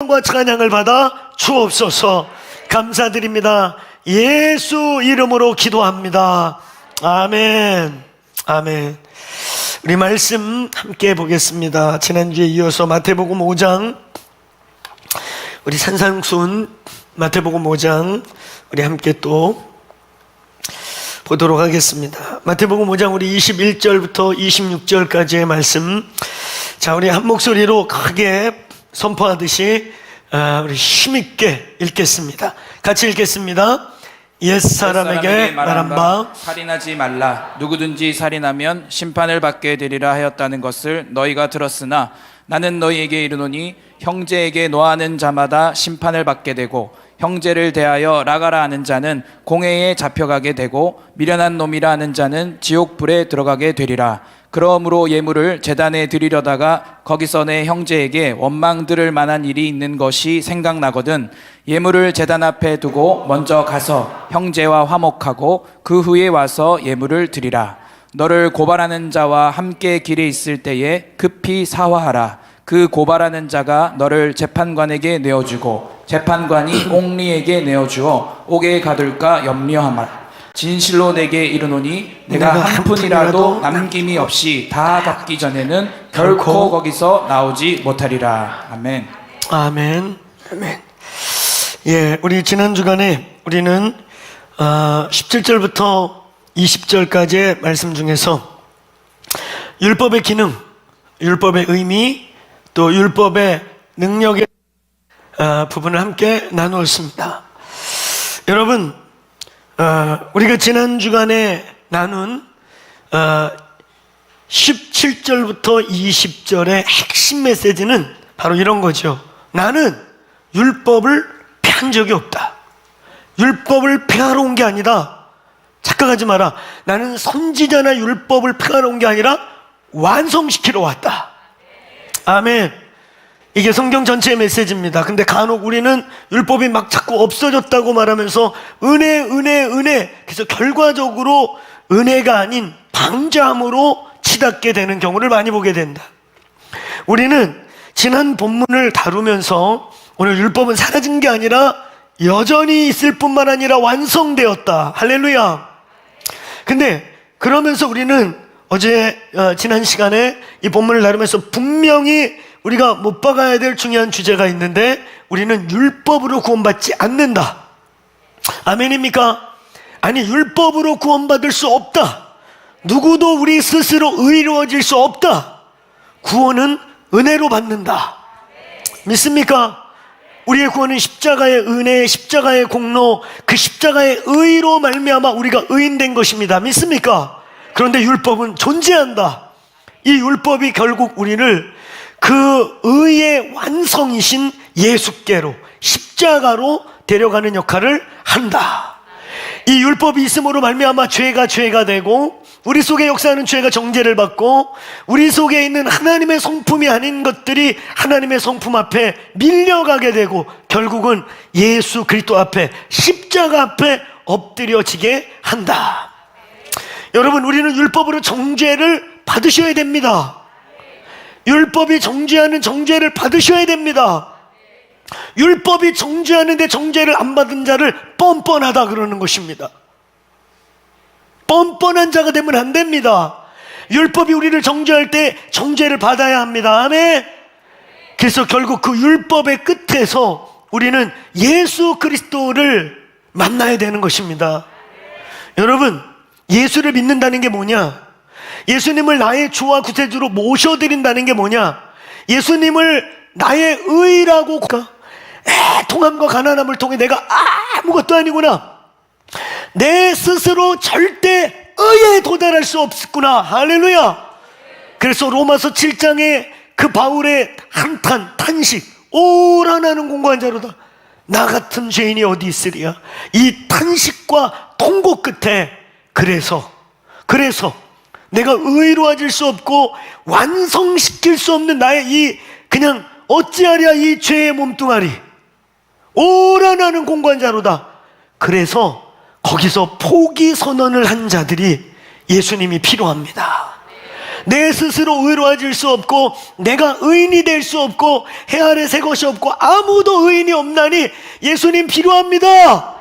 영광과 찬양을 받아 주옵소서. 감사드립니다. 예수 이름으로 기도합니다. 아멘. 아멘. 우리 말씀 함께 보겠습니다. 지난주에 이어서 마태복음 5장, 우리 산상순 마태복음 5장 우리 함께 또 보도록 하겠습니다. 마태복음 5장 우리 21절부터 26절까지의 말씀, 자, 우리 한 목소리로 크게 선포하듯이 우리 힘있게 읽겠습니다. 같이 읽겠습니다. 옛사람에게 말한 바 살인하지 말라. 누구든지 살인하면 심판을 받게 되리라 하였다는 것을 너희가 들었으나 나는 너희에게 이르노니 형제에게 노하는 자마다 심판을 받게 되고 형제를 대하여 라가라 하는 자는 공회에 잡혀가게 되고 미련한 놈이라 하는 자는 지옥불에 들어가게 되리라. 그러므로 예물을 제단에 드리려다가 거기서 내 형제에게 원망 들을 만한 일이 있는 것이 생각나거든 예물을 제단 앞에 두고 먼저 가서 형제와 화목하고 그 후에 와서 예물을 드리라. 너를 고발하는 자와 함께 길에 있을 때에 급히 사화하라. 그 고발하는 자가 너를 재판관에게 내어주고 재판관이 옥리에게 내어주어 옥에 가둘까 염려하마. 진실로 내게 이르노니 내가 한 푼이라도 남김이 없이 다 갚기 전에는 결코 거기서 나오지 못하리라. 아멘. 아멘. 아멘. 예, 우리 지난 주간에 우리는 17절부터 20절까지의 말씀 중에서 율법의 기능, 율법의 의미, 또 율법의 능력의 부분을 함께 나누었습니다. 여러분, 우리가 지난 주간에 나눈 17절부터 20절의 핵심 메시지는 바로 이런 거죠. 나는 율법을 폐한 적이 없다. 율법을 폐하러 온 게 아니다. 착각하지 마라. 나는 선지자나 율법을 폐하러 온 게 아니라 완성시키러 왔다. 아멘. 이게 성경 전체의 메시지입니다. 근데 간혹 우리는 율법이 막 자꾸 없어졌다고 말하면서 은혜 그래서 결과적으로 은혜가 아닌 방자함으로 치닫게 되는 경우를 많이 보게 된다. 우리는 지난 본문을 다루면서 오늘 율법은 사라진 게 아니라 여전히 있을 뿐만 아니라 완성되었다. 할렐루야. 근데 그러면서 우리는 어제 지난 시간에 이 본문을 다루면서 분명히 우리가 못 박아야 될 중요한 주제가 있는데 우리는 율법으로 구원받지 않는다. 아멘입니까? 아니, 율법으로 구원받을 수 없다. 누구도 우리 스스로 의로워질 수 없다. 구원은 은혜로 받는다. 믿습니까? 우리의 구원은 십자가의 은혜, 십자가의 공로, 그 십자가의 의로 말미암아 우리가 의인된 것입니다. 믿습니까? 그런데 율법은 존재한다. 이 율법이 결국 우리를 그 의의 완성이신 예수께로, 십자가로 데려가는 역할을 한다. 이 율법이 있음으로 말미암아 죄가 되고 우리 속에 역사하는 죄가 정죄를 받고 우리 속에 있는 하나님의 성품이 아닌 것들이 하나님의 성품 앞에 밀려가게 되고 결국은 예수 그리스도 앞에, 십자가 앞에 엎드려지게 한다. 여러분, 우리는 율법으로 정죄를 받으셔야 됩니다. 율법이 정죄하는 정죄를 받으셔야 됩니다. 율법이 정죄하는데 정죄를 안 받은 자를 뻔뻔하다 그러는 것입니다. 뻔뻔한 자가 되면 안 됩니다. 율법이 우리를 정죄할 때 정죄를 받아야 합니다. 아멘. 그래서 결국 그 율법의 끝에서 우리는 예수 그리스도를 만나야 되는 것입니다. 여러분, 예수를 믿는다는 게 뭐냐? 예수님을 나의 주와 구세주로 모셔드린다는 게 뭐냐? 예수님을 나의 의라고, 통함과 가난함을 통해 내가 아무것도 아니구나, 내 스스로 절대 의에 도달할 수 없구나. 할렐루야. 그래서 로마서 7장에 그 바울의 한탄, 탄식, 오라나는 공고한 자로다. 나 같은 죄인이 어디 있으리야. 이 탄식과 통고 끝에 그래서 내가 의로워질 수 없고 완성시킬 수 없는 나의 이 그냥 어찌하랴 이 죄의 몸뚱아리, 오라나는 공고한 자로다. 그래서 거기서 포기 선언을 한 자들이 예수님이 필요합니다. 내 스스로 의로워질 수 없고 내가 의인이 될 수 없고 해 아래 새 것이 없고 아무도 의인이 없나니 예수님 필요합니다.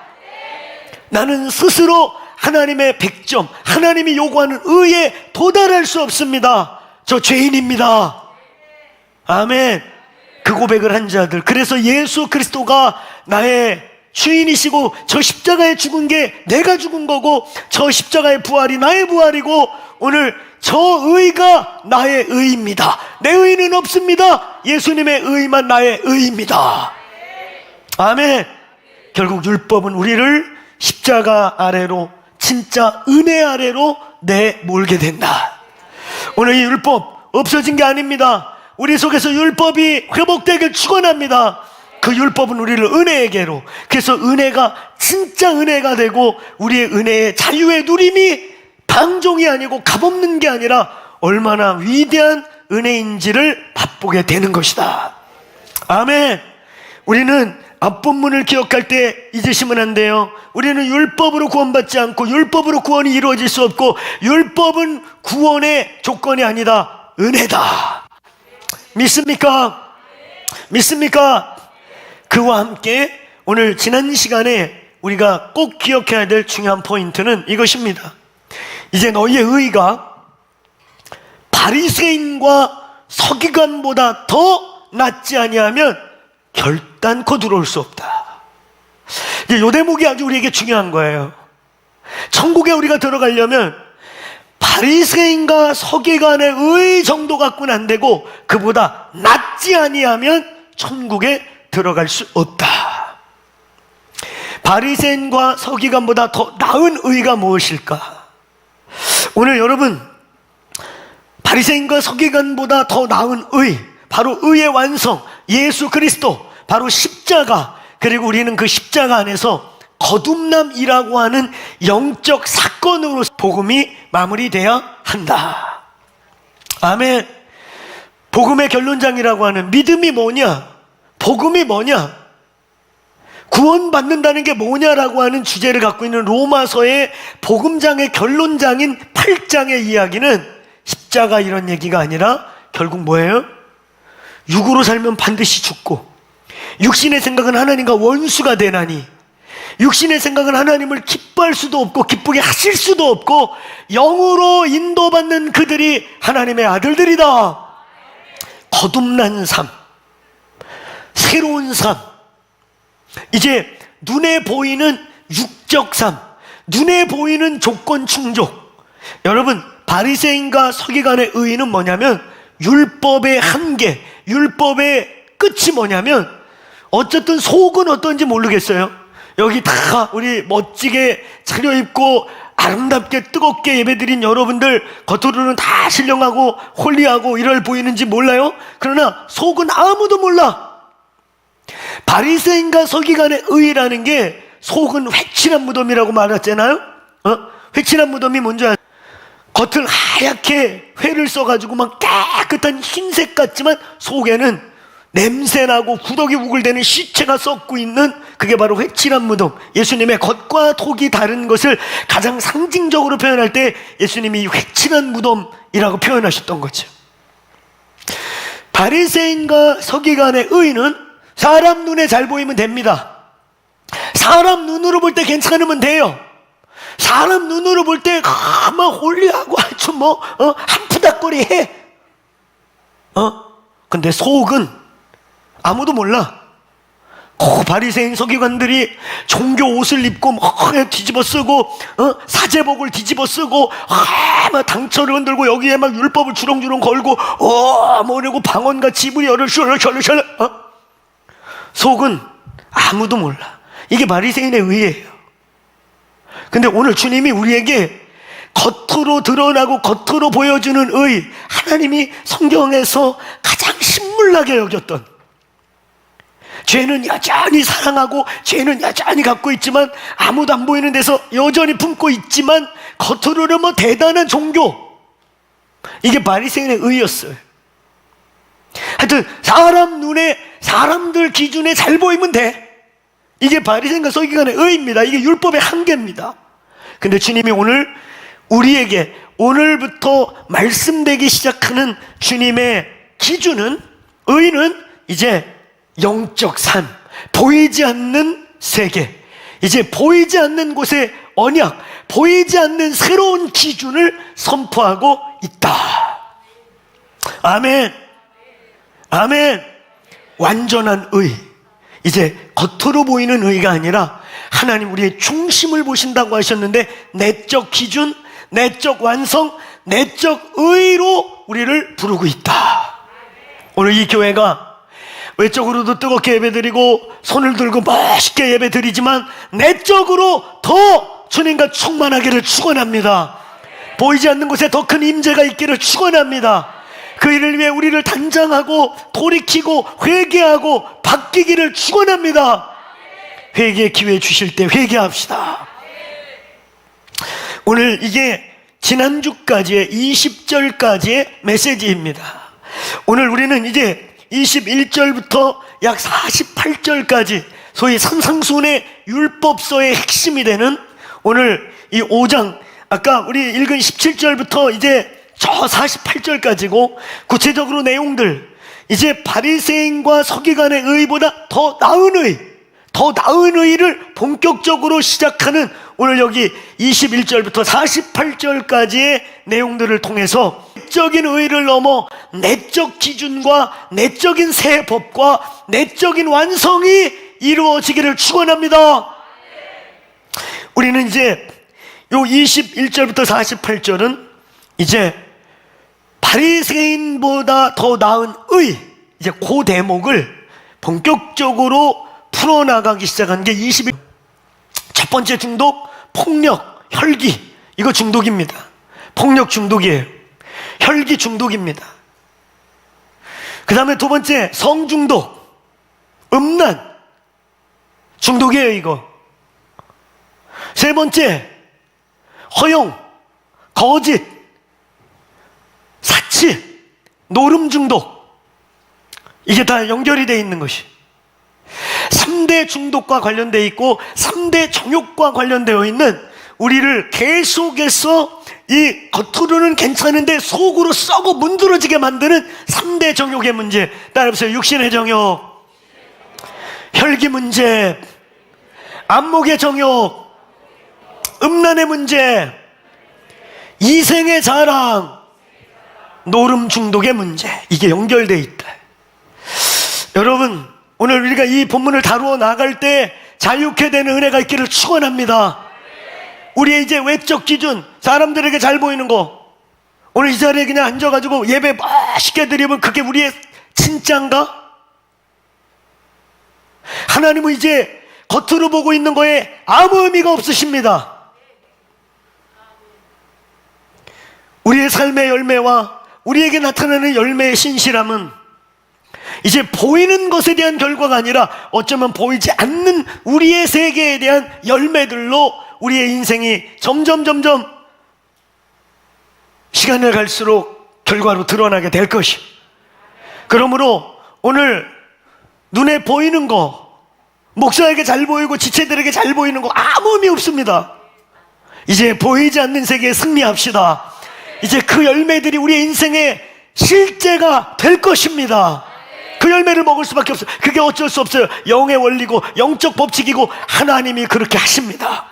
나는 스스로 하나님의 100점, 하나님이 요구하는 의에 도달할 수 없습니다. 저 죄인입니다. 아멘. 그 고백을 한 자들, 그래서 예수 그리스도가 나의 주인이시고 저 십자가에 죽은 게 내가 죽은 거고 저 십자가의 부활이 나의 부활이고 오늘 저 의가 나의 의입니다. 내 의는 없습니다. 예수님의 의만 나의 의입니다. 아멘. 결국 율법은 우리를 십자가 아래로, 진짜 은혜 아래로 내몰게 된다. 오늘 이 율법 없어진 게 아닙니다. 우리 속에서 율법이 회복되길 축원합니다. 그 율법은 우리를 은혜에게로, 그래서 은혜가 진짜 은혜가 되고 우리의 은혜의 자유의 누림이 방종이 아니고 값없는 게 아니라 얼마나 위대한 은혜인지를 맛보게 되는 것이다. 아멘. 우리는 앞본문을 기억할 때 잊으시면 안 돼요. 우리는 율법으로 구원받지 않고 율법으로 구원이 이루어질 수 없고 율법은 구원의 조건이 아니다. 은혜다. 믿습니까? 믿습니까? 그와 함께 오늘 지난 시간에 우리가 꼭 기억해야 될 중요한 포인트는 이것입니다. 이제 너희의 의가 바리새인과 서기관보다 더 낫지 아니하면 결단코 들어올 수 없다. 이 대목이 아주 우리에게 중요한 거예요. 천국에 우리가 들어가려면 바리새인과 서기관의 의 정도 갖고는 안 되고 그보다 낫지 아니하면 천국에 들어갈 수 없다. 바리새인과 서기관보다 더 나은 의가 무엇일까? 오늘 여러분, 바리새인과 서기관보다 더 나은 의, 바로 의의 완성, 예수 그리스도, 바로 십자가, 그리고 우리는 그 십자가 안에서 거듭남이라고 하는 영적 사건으로 복음이 마무리돼야 한다. 아멘. 복음의 결론장이라고 하는 믿음이 뭐냐? 복음이 뭐냐? 구원받는다는 게 뭐냐라고 하는 주제를 갖고 있는 로마서의 복음장의 결론장인 8장의 이야기는 십자가 이런 얘기가 아니라 결국 뭐예요? 육으로 살면 반드시 죽고 육신의 생각은 하나님과 원수가 되나니 육신의 생각은 하나님을 기뻐할 수도 없고 기쁘게 하실 수도 없고 영으로 인도받는 그들이 하나님의 아들들이다. 거듭난 삶, 새로운 삶, 이제 눈에 보이는 육적 삶, 눈에 보이는 조건 충족. 여러분, 바리새인과 서기관의 의의는 뭐냐면 율법의 한계, 율법의 끝이 뭐냐면 어쨌든 속은 어떤지 모르겠어요. 여기 다 우리 멋지게 차려입고 아름답게 뜨겁게 예배드린 여러분들 겉으로는 다 신령하고 홀리하고 이럴 보이는지 몰라요? 그러나 속은 아무도 몰라. 바리새인과 서기관의 의라는 게 속은 회칠한 무덤이라고 말했잖아요. 회칠한 무덤이 뭔지 아세요? 겉은 하얗게 회를 써가지고 막 깨끗한 흰색 같지만 속에는 냄새나고 구더기 우글대는 시체가 썩고 있는, 그게 바로 회칠한 무덤. 예수님의 겉과 속이 다른 것을 가장 상징적으로 표현할 때 예수님이 회칠한 무덤이라고 표현하셨던 거죠. 바리새인과 서기관의 의는 사람 눈에 잘 보이면 됩니다. 사람 눈으로 볼 때 괜찮으면 돼요. 사람 눈으로 볼 때 막 홀리하고 아주 한푸닥거리 해. 근데 속은 아무도 몰라. 바리새인 서기관들이 종교 옷을 입고 막 뒤집어 쓰고 사제복을 뒤집어 쓰고 막 당처를 흔들고 여기에 막 율법을 주렁주렁 걸고 뭐라고 방언같이 입을 셜셜셜 속은 아무도 몰라. 이게 바리새인의 의예요. 근데 오늘 주님이 우리에게 겉으로 드러나고 겉으로 보여주는 의, 하나님이 성경에서 가장 신물나게 여겼던, 죄는 여전히 사랑하고 죄는 여전히 갖고 있지만 아무도 안 보이는 데서 여전히 품고 있지만 겉으로는 대단한 종교, 이게 바리새인의 의였어요. 하여튼 사람 눈에, 사람들 기준에 잘 보이면 돼. 이게 바리새인과 서기관의 의입니다. 이게 율법의 한계입니다. 근데 주님이 오늘 우리에게 오늘부터 말씀되기 시작하는 주님의 기준은, 의는 이제 영적 삶, 보이지 않는 세계, 이제 보이지 않는 곳의 언약, 보이지 않는 새로운 기준을 선포하고 있다. 아멘. 아멘. 완전한 의, 이제 겉으로 보이는 의가 아니라 하나님 우리의 중심을 보신다고 하셨는데, 내적 기준, 내적 완성, 내적 의로 우리를 부르고 있다. 오늘 이 교회가 외적으로도 뜨겁게 예배드리고 손을 들고 멋있게 예배드리지만 내적으로 더 주님과 충만하기를 축원합니다. 보이지 않는 곳에 더 큰 임재가 있기를 축원합니다. 그 일을 위해 우리를 단장하고 돌이키고 회개하고 바뀌기를 축원합니다. 회개의 기회 주실 때 회개합시다. 오늘 이게 지난주까지의 20절까지의 메시지입니다. 오늘 우리는 이제 21절부터 약 48절까지 소위 산상수훈의 율법서의 핵심이 되는 오늘 이 5장, 아까 우리 읽은 17절부터 이제 저 48절까지고, 구체적으로 내용들, 이제 바리새인과 서기관의 의보다 더 나은 의를 본격적으로 시작하는 오늘 여기 21절부터 48절까지의 내용들을 통해서 내적인 의를 넘어 내적 기준과 내적인 새 법과 내적인 완성이 이루어지기를 축원합니다. 우리는 이제 요 21절부터 48절은 이제 바리새인보다 더 나은 의, 이제 그 대목을 본격적으로 풀어나가기 시작한 게 21. 첫 번째 중독, 폭력, 혈기. 이거 중독입니다. 폭력 중독이에요. 혈기 중독입니다. 그 다음에 두 번째, 성중독, 음란 중독이에요, 이거. 세 번째, 허용, 거짓, 사치, 노름 중독. 이게 다 연결이 되어 있는 것이 3대 중독과 관련되어 있고 3대 정욕과 관련되어 있는, 우리를 계속해서 이 겉으로는 괜찮은데 속으로 썩어 문드러지게 만드는 3대 정욕의 문제. 따라해보세요. 육신의 정욕, 혈기 문제, 안목의 정욕, 음란의 문제, 이생의 자랑, 노름 중독의 문제. 이게 연결되어 있다. 여러분, 오늘 우리가 이 본문을 다루어 나갈 때 자유케 되는 은혜가 있기를 축원합니다. 우리의 이제 외적 기준, 사람들에게 잘 보이는 거, 오늘 이 자리에 그냥 앉아가지고 예배 맛있게 드리면 그게 우리의 진짜인가? 하나님은 이제 겉으로 보고 있는 거에 아무 의미가 없으십니다. 우리의 삶의 열매와 우리에게 나타나는 열매의 신실함은 이제 보이는 것에 대한 결과가 아니라 어쩌면 보이지 않는 우리의 세계에 대한 열매들로 우리의 인생이 점점 시간을 갈수록 결과로 드러나게 될 것이. 그러므로 오늘 눈에 보이는 거, 목사에게 잘 보이고 지체들에게 잘 보이는 거 아무 의미 없습니다. 이제 보이지 않는 세계에 승리합시다. 이제 그 열매들이 우리의 인생의 실제가 될 것입니다. 그 열매를 먹을 수밖에 없어요. 그게 어쩔 수 없어요. 영의 원리고 영적 법칙이고 하나님이 그렇게 하십니다.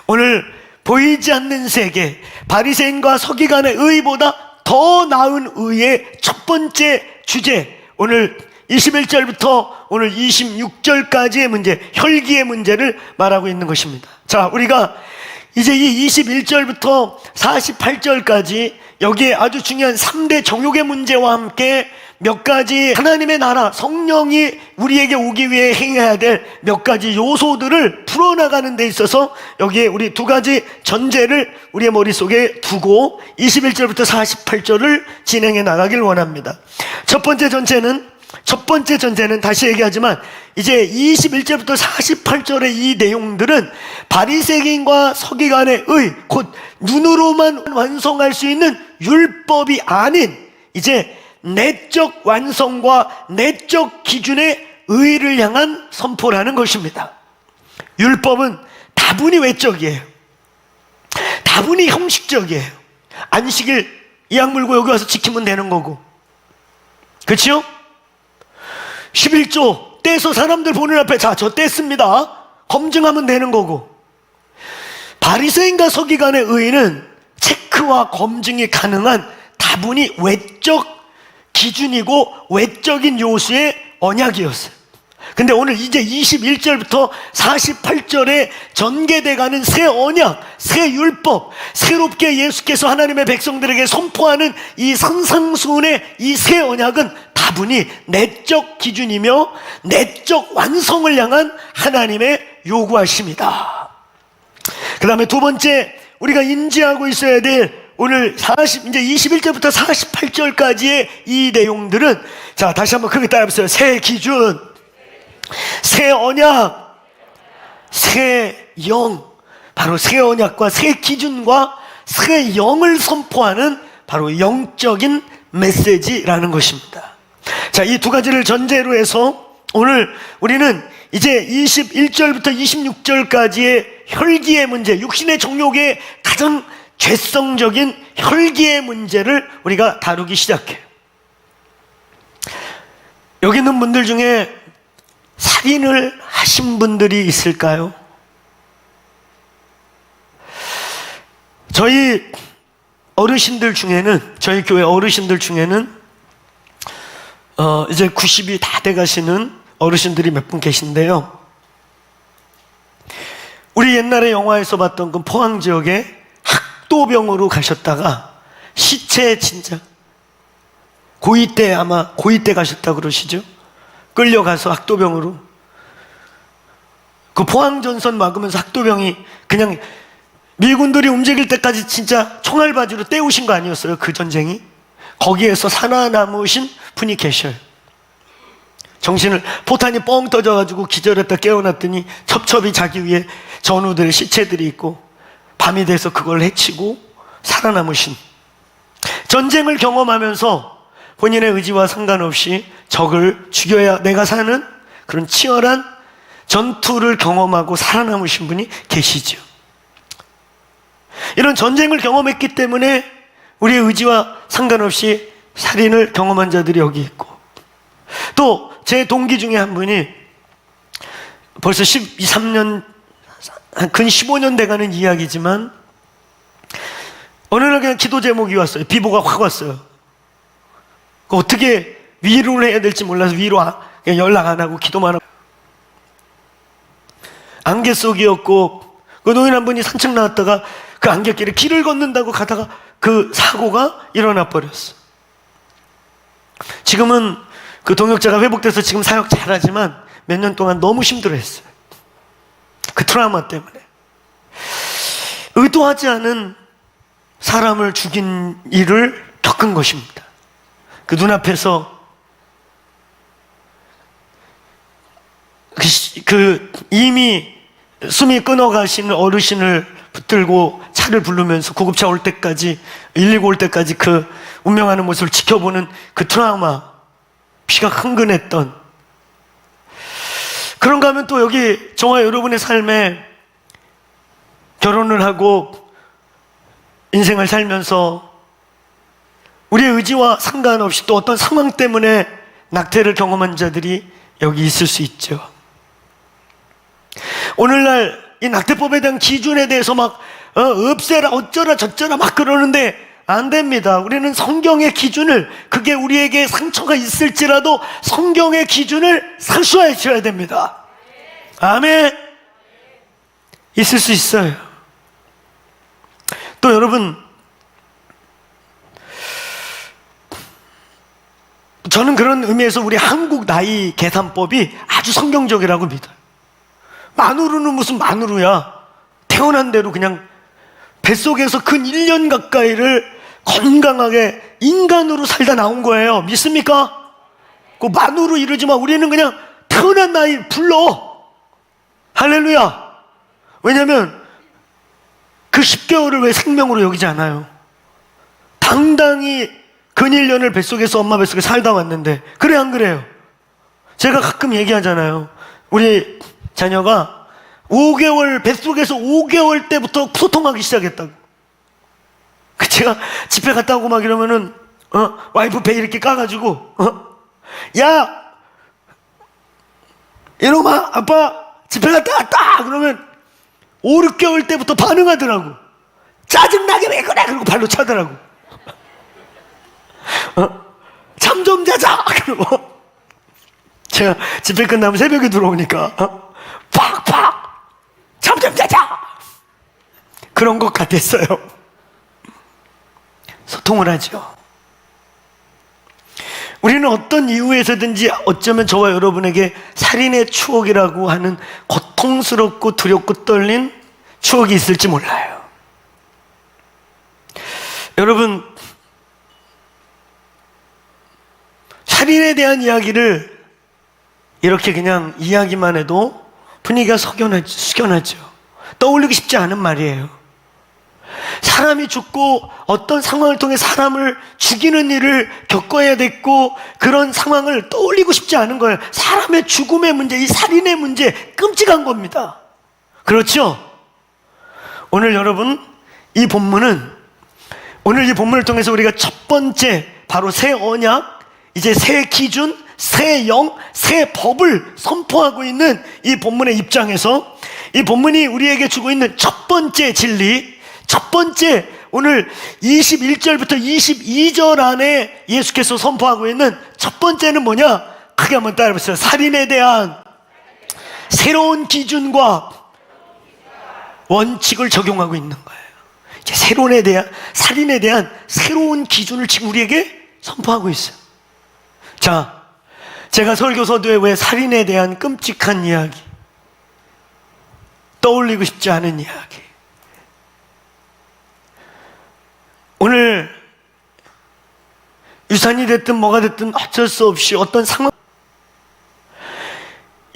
오늘 보이지 않는 세계, 바리새인과 서기관의 의보다 더 나은 의의 첫 번째 주제, 오늘 21절부터 오늘 26절까지의 문제, 혈기의 문제를 말하고 있는 것입니다. 자, 우리가 이제 이 21절부터 48절까지 여기에 아주 중요한 3대 정욕의 문제와 함께 몇 가지 하나님의 나라, 성령이 우리에게 오기 위해 행해야 될 몇 가지 요소들을 풀어나가는 데 있어서 여기에 우리 두 가지 전제를 우리의 머릿속에 두고 21절부터 48절을 진행해 나가길 원합니다. 첫 번째 전제는 다시 얘기하지만 이제 21절부터 48절의 이 내용들은 바리새인과 서기관의 의, 곧 눈으로만 완성할 수 있는 율법이 아닌 이제 내적 완성과 내적 기준의 의를 향한 선포라는 것입니다. 율법은 다분히 외적이에요. 다분히 형식적이에요. 안식일 약 물고 여기 와서 지키면 되는 거고, 그렇죠? 11조 떼서 사람들 보는 앞에 자, 저 뗐습니다 검증하면 되는 거고, 바리새인과 서기관의 의는 체크와 검증이 가능한 다분히 외적 기준이고 외적인 요소의 언약이었어요. 근데 오늘 이제 21절부터 48절에 전개돼가는 새 언약, 새 율법, 새롭게 예수께서 하나님의 백성들에게 선포하는 이 산상수훈의 이 새 언약은 다분히 내적 기준이며 내적 완성을 향한 하나님의 요구하심이다. 그 다음에 두 번째 우리가 인지하고 있어야 될 오늘 이제 21절부터 48절까지의 이 내용들은, 자, 다시 한번 크게 따라해보세요. 새 기준, 새 언약, 새 영. 바로 새 언약과 새 기준과 새 영을 선포하는 바로 영적인 메시지라는 것입니다. 자, 이 두 가지를 전제로 해서 오늘 우리는 이제 21절부터 26절까지의 혈기의 문제, 육신의 정욕의 가장 죄성적인 혈기의 문제를 우리가 다루기 시작해요. 여기 있는 분들 중에 살인을 하신 분들이 있을까요? 저희 어르신들 중에는, 저희 교회 어르신들 중에는 이제 90이 다 돼가시는 어르신들이 몇 분 계신데요, 우리 옛날에 영화에서 봤던 그 포항 지역에 학도병으로 가셨다가 시체, 진짜 고2 때, 아마 고2 때 가셨다고 그러시죠? 끌려가서 학도병으로, 그 포항전선 막으면서 학도병이 그냥 미군들이 움직일 때까지 진짜 총알바지로 때우신 거 아니었어요? 그 전쟁이. 거기에서 살아남으신 분이 계셔요. 정신을, 포탄이 뻥 터져가지고 기절했다 깨어났더니 첩첩이 자기 위에 전우들의 시체들이 있고, 밤이 돼서 그걸 해치고 살아남으신, 전쟁을 경험하면서 본인의 의지와 상관없이 적을 죽여야 내가 사는 그런 치열한 전투를 경험하고 살아남으신 분이 계시죠. 이런 전쟁을 경험했기 때문에 우리의 의지와 상관없이 살인을 경험한 자들이 여기 있고, 또 제 동기 중에 한 분이 벌써 13년, 근 15년 돼가는 이야기지만, 어느 날 그냥 기도 제목이 왔어요. 비보가 확 왔어요. 어떻게 위로를 해야 될지 몰라서 그냥 연락 안 하고 기도만 하고, 안개 속이었고, 그 노인 한 분이 산책 나왔다가 그 안갯길에 길을 걷는다고 가다가 그 사고가 일어나 버렸어. 지금은 그 동역자가 회복돼서 지금 사역 잘하지만 몇 년 동안 너무 힘들어했어요. 그 트라우마 때문에. 의도하지 않은 사람을 죽인 일을 겪은 것입니다. 그 눈앞에서 이미 숨이 끊어가시는 어르신을 붙들고 차를 부르면서 구급차 올 때까지, 119 올 때까지 그 운명하는 모습을 지켜보는 그 트라우마, 피가 흥건했던, 그런가 하면 또 여기 저와 여러분의 삶에 결혼을 하고 인생을 살면서 우리의 의지와 상관없이 또 어떤 상황 때문에 낙태를 경험한 자들이 여기 있을 수 있죠. 오늘날 이 낙태법에 대한 기준에 대해서 막 없애라 어쩌라 저쩌라 막 그러는데 안 됩니다. 우리는 성경의 기준을, 그게 우리에게 상처가 있을지라도 성경의 기준을 사수해 줘야 됩니다. 아멘. 있을 수 있어요. 또 여러분, 저는 그런 의미에서 우리 한국 나이 계산법이 아주 성경적이라고 믿어요. 만우르는 무슨 만우르야. 태어난 대로 그냥 뱃속에서 근 1년 가까이를 건강하게 인간으로 살다 나온 거예요. 믿습니까? 그 만우르 이러지 마. 우리는 그냥 태어난 나이 불러. 할렐루야. 왜냐면 그 10개월을 왜 생명으로 여기지 않아요? 당당히 근 1년을 뱃속에서 엄마 뱃속에 살다 왔는데, 그래 안 그래요? 제가 가끔 얘기하잖아요. 우리 자녀가 5개월, 뱃속에서 5개월 때부터 소통하기 시작했다고. 제가 집회 갔다 오고 막 이러면은 와이프 배 이렇게 까가지고 야 이놈아 아빠 집회 갔다 왔다 그러면 5, 6개월 때부터 반응하더라고. 짜증나게 왜 그래? 그러고 발로 차더라고. 잠 좀 자자 그러고 제가 집회 끝나면 새벽에 들어오니까 팍팍 잠 좀 자자 그런 것 같았어요. 소통을 하죠. 우리는 어떤 이유에서든지 어쩌면 저와 여러분에게 살인의 추억이라고 하는 고통스럽고 두렵고 떨린 추억이 있을지 몰라요. 여러분, 살인에 대한 이야기를 이렇게 그냥 이야기만 해도 분위기가 숙연하죠. 떠올리기 쉽지 않은 말이에요. 사람이 죽고 어떤 상황을 통해 사람을 죽이는 일을 겪어야 됐고 그런 상황을 떠올리고 싶지 않은 거예요. 사람의 죽음의 문제, 이 살인의 문제 끔찍한 겁니다. 그렇죠? 오늘 여러분 이 본문은 오늘 이 본문을 통해서 우리가 첫 번째 바로 새 언약, 이제 새 기준, 새 영, 새 법을 선포하고 있는 이 본문의 입장에서 이 본문이 우리에게 주고 있는 첫 번째 진리, 첫 번째 오늘 21절부터 22절 안에 예수께서 선포하고 있는 첫 번째는 뭐냐? 크게 한번 따라해보세요. 살인에 대한 새로운 기준과 원칙을 적용하고 있는 거예요. 이제 살인에 대한 새로운 기준을 지금 우리에게 선포하고 있어요. 자, 제가 설교서도에 왜 살인에 대한 끔찍한 이야기, 떠올리고 싶지 않은 이야기, 오늘 유산이 됐든 뭐가 됐든 어쩔 수 없이 어떤 상황,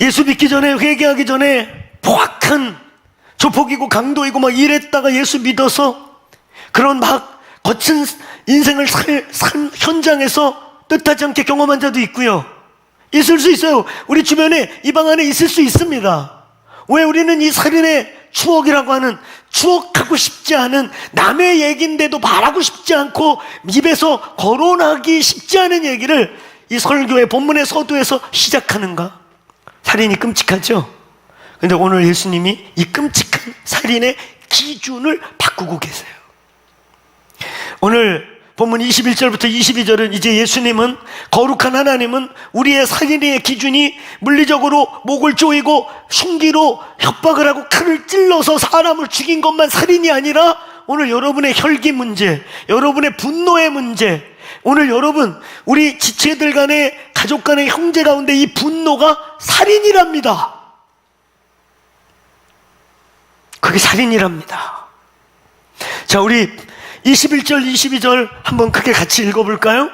예수 믿기 전에, 회개하기 전에 포악한 조폭이고 강도이고 막 이랬다가 예수 믿어서 그런 막 거친 인생을 산 현장에서 뜻하지 않게 경험한 자도 있고요. 있을 수 있어요. 우리 주변에 이 방 안에 있을 수 있습니다. 왜 우리는 이 살인의 추억이라고 하는, 추억하고 싶지 않은, 남의 얘기인데도 말하고 싶지 않고 입에서 거론하기 쉽지 않은 얘기를 이 설교의 본문의 서두에서 시작하는가? 살인이 끔찍하죠? 근데 오늘 예수님이 이 끔찍한 살인의 기준을 바꾸고 계세요. 오늘 본문 21절부터 22절은 이제 예수님은, 거룩한 하나님은 우리의 살인의 기준이 물리적으로 목을 조이고 흉기로 협박을 하고 칼을 찔러서 사람을 죽인 것만 살인이 아니라 오늘 여러분의 혈기 문제, 여러분의 분노의 문제, 오늘 여러분 우리 지체들 간의, 가족 간의, 형제 가운데 이 분노가 살인이랍니다. 그게 살인이랍니다. 자, 우리 21절, 22절 한번 크게 같이 읽어볼까요?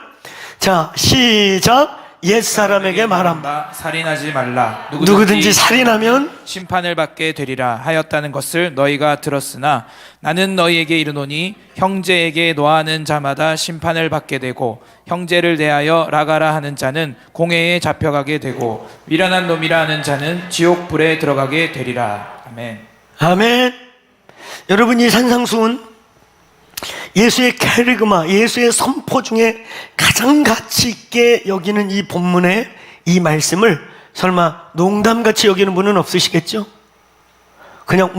자, 시작. 옛사람에게 말한다. 살인하지 말라. 누구든지 살인하면 심판을 받게 되리라 하였다는 것을 너희가 들었으나 나는 너희에게 이르노니 형제에게 노하는 자마다 심판을 받게 되고 형제를 대하여 라가라 하는 자는 공회에 잡혀가게 되고 미련한 놈이라 하는 자는 지옥불에 들어가게 되리라. 아멘. 아멘. 여러분, 이 산상수훈 예수의 캐리그마, 예수의 선포 중에 가장 가치 있게 여기는 이 본문의 이 말씀을 설마 농담같이 여기는 분은 없으시겠죠? 그냥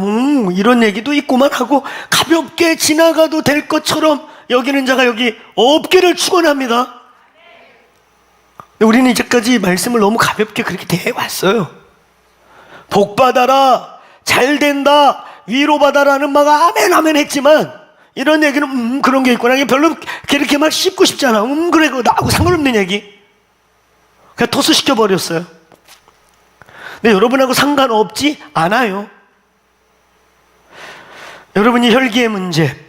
이런 얘기도 있구만 하고 가볍게 지나가도 될 것처럼 여기는 자가 여기 없기를 축원합니다. 우리는 이제까지 말씀을 너무 가볍게 그렇게 대해왔어요. 복받아라, 잘된다, 위로받아라는 막 아멘 아멘 했지만 이런 얘기는 그런 게 있구나, 별로 그렇게 막 씹고 싶지 않아. 그래, 나하고 상관없는 얘기 그냥 토스시켜버렸어요. 근데 여러분하고 상관없지 않아요. 여러분이 혈기의 문제,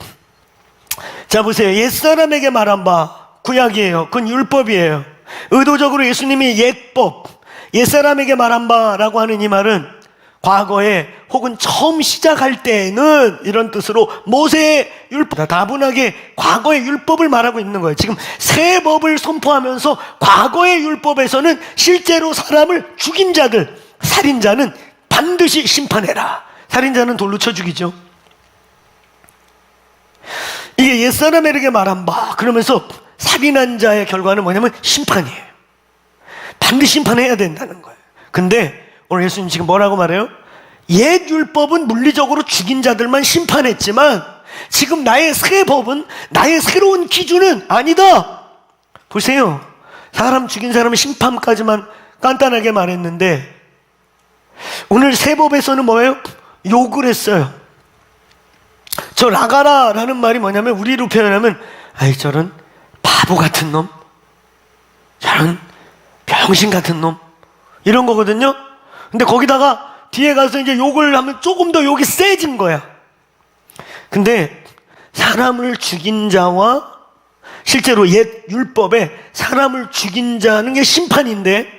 자 보세요. 옛사람에게 말한 바 구약이에요. 그건 율법이에요. 의도적으로 예수님이 옛법, 옛사람에게 말한 바라고 하는 이 말은 과거에 혹은 처음 시작할 때에는 이런 뜻으로 모세의 율법, 다분하게 과거의 율법을 말하고 있는 거예요. 지금 새 법을 선포하면서 과거의 율법에서는 실제로 사람을 죽인 자들, 살인자는 반드시 심판해라. 살인자는 돌로 쳐 죽이죠. 이게 옛사람에게 말한 바 그러면서 살인한 자의 결과는 뭐냐면 심판이에요. 반드시 심판해야 된다는 거예요. 근데 오늘 예수님 지금 뭐라고 말해요? 옛 율법은 물리적으로 죽인 자들만 심판했지만 지금 나의 새 법은, 나의 새로운 기준은 아니다. 보세요. 사람 죽인 사람은 심판까지만 간단하게 말했는데 오늘 새 법에서는 뭐예요? 욕을 했어요. 저 나가라 라는 말이 뭐냐면 우리로 표현하면 아이 저런 바보 같은 놈, 저런 병신 같은 놈, 이런 거거든요. 근데 거기다가 뒤에 가서 이제 욕을 하면 조금 더 욕이 세진 거야. 근데 사람을 죽인 자와 실제로 옛 율법에 사람을 죽인 자는 게 심판인데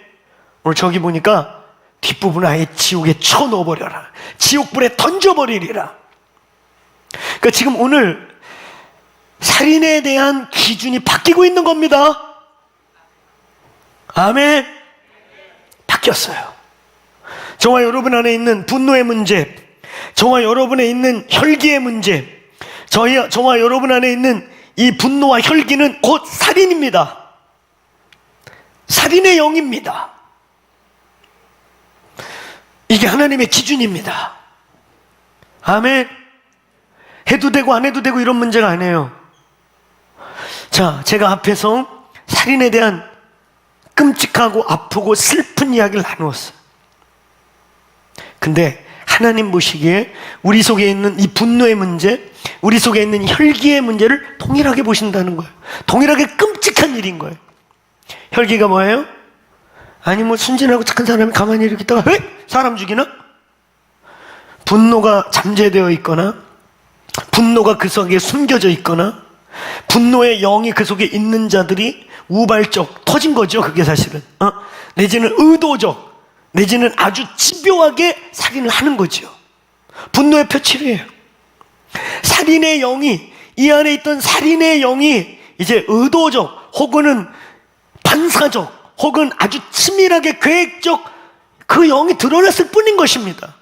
오늘 저기 보니까 뒷부분 아예 지옥에 쳐넣어버려라, 지옥불에 던져버리리라. 그러니까 지금 오늘 살인에 대한 기준이 바뀌고 있는 겁니다. 아멘. 바뀌었어요. 저와 여러분 안에 있는 분노의 문제, 저와 여러분에 있는 혈기의 문제, 저와 여러분 안에 있는 이 분노와 혈기는 곧 살인입니다. 살인의 영입니다. 이게 하나님의 기준입니다. 아멘. 해도 되고 안 해도 되고 이런 문제가 아니에요. 자, 제가 앞에서 살인에 대한 끔찍하고 아프고 슬픈 이야기를 나누었어요. 근데 하나님 보시기에 우리 속에 있는 이 분노의 문제, 우리 속에 있는 혈기의 문제를 동일하게 보신다는 거예요. 동일하게 끔찍한 일인 거예요. 혈기가 뭐예요? 아니 뭐 순진하고 착한 사람이 가만히 이렇게 있다가 사람 죽이나? 분노가 잠재되어 있거나 분노가 그 속에 숨겨져 있거나 분노의 영이 그 속에 있는 자들이 우발적 터진 거죠. 그게 사실은 내지는 의도적, 내지는 아주 집요하게 살인을 하는 거죠. 분노의 표출이에요. 살인의 영이, 이 안에 있던 살인의 영이 이제 의도적 혹은 반사적 혹은 아주 치밀하게 계획적 그 영이 드러났을 뿐인 것입니다.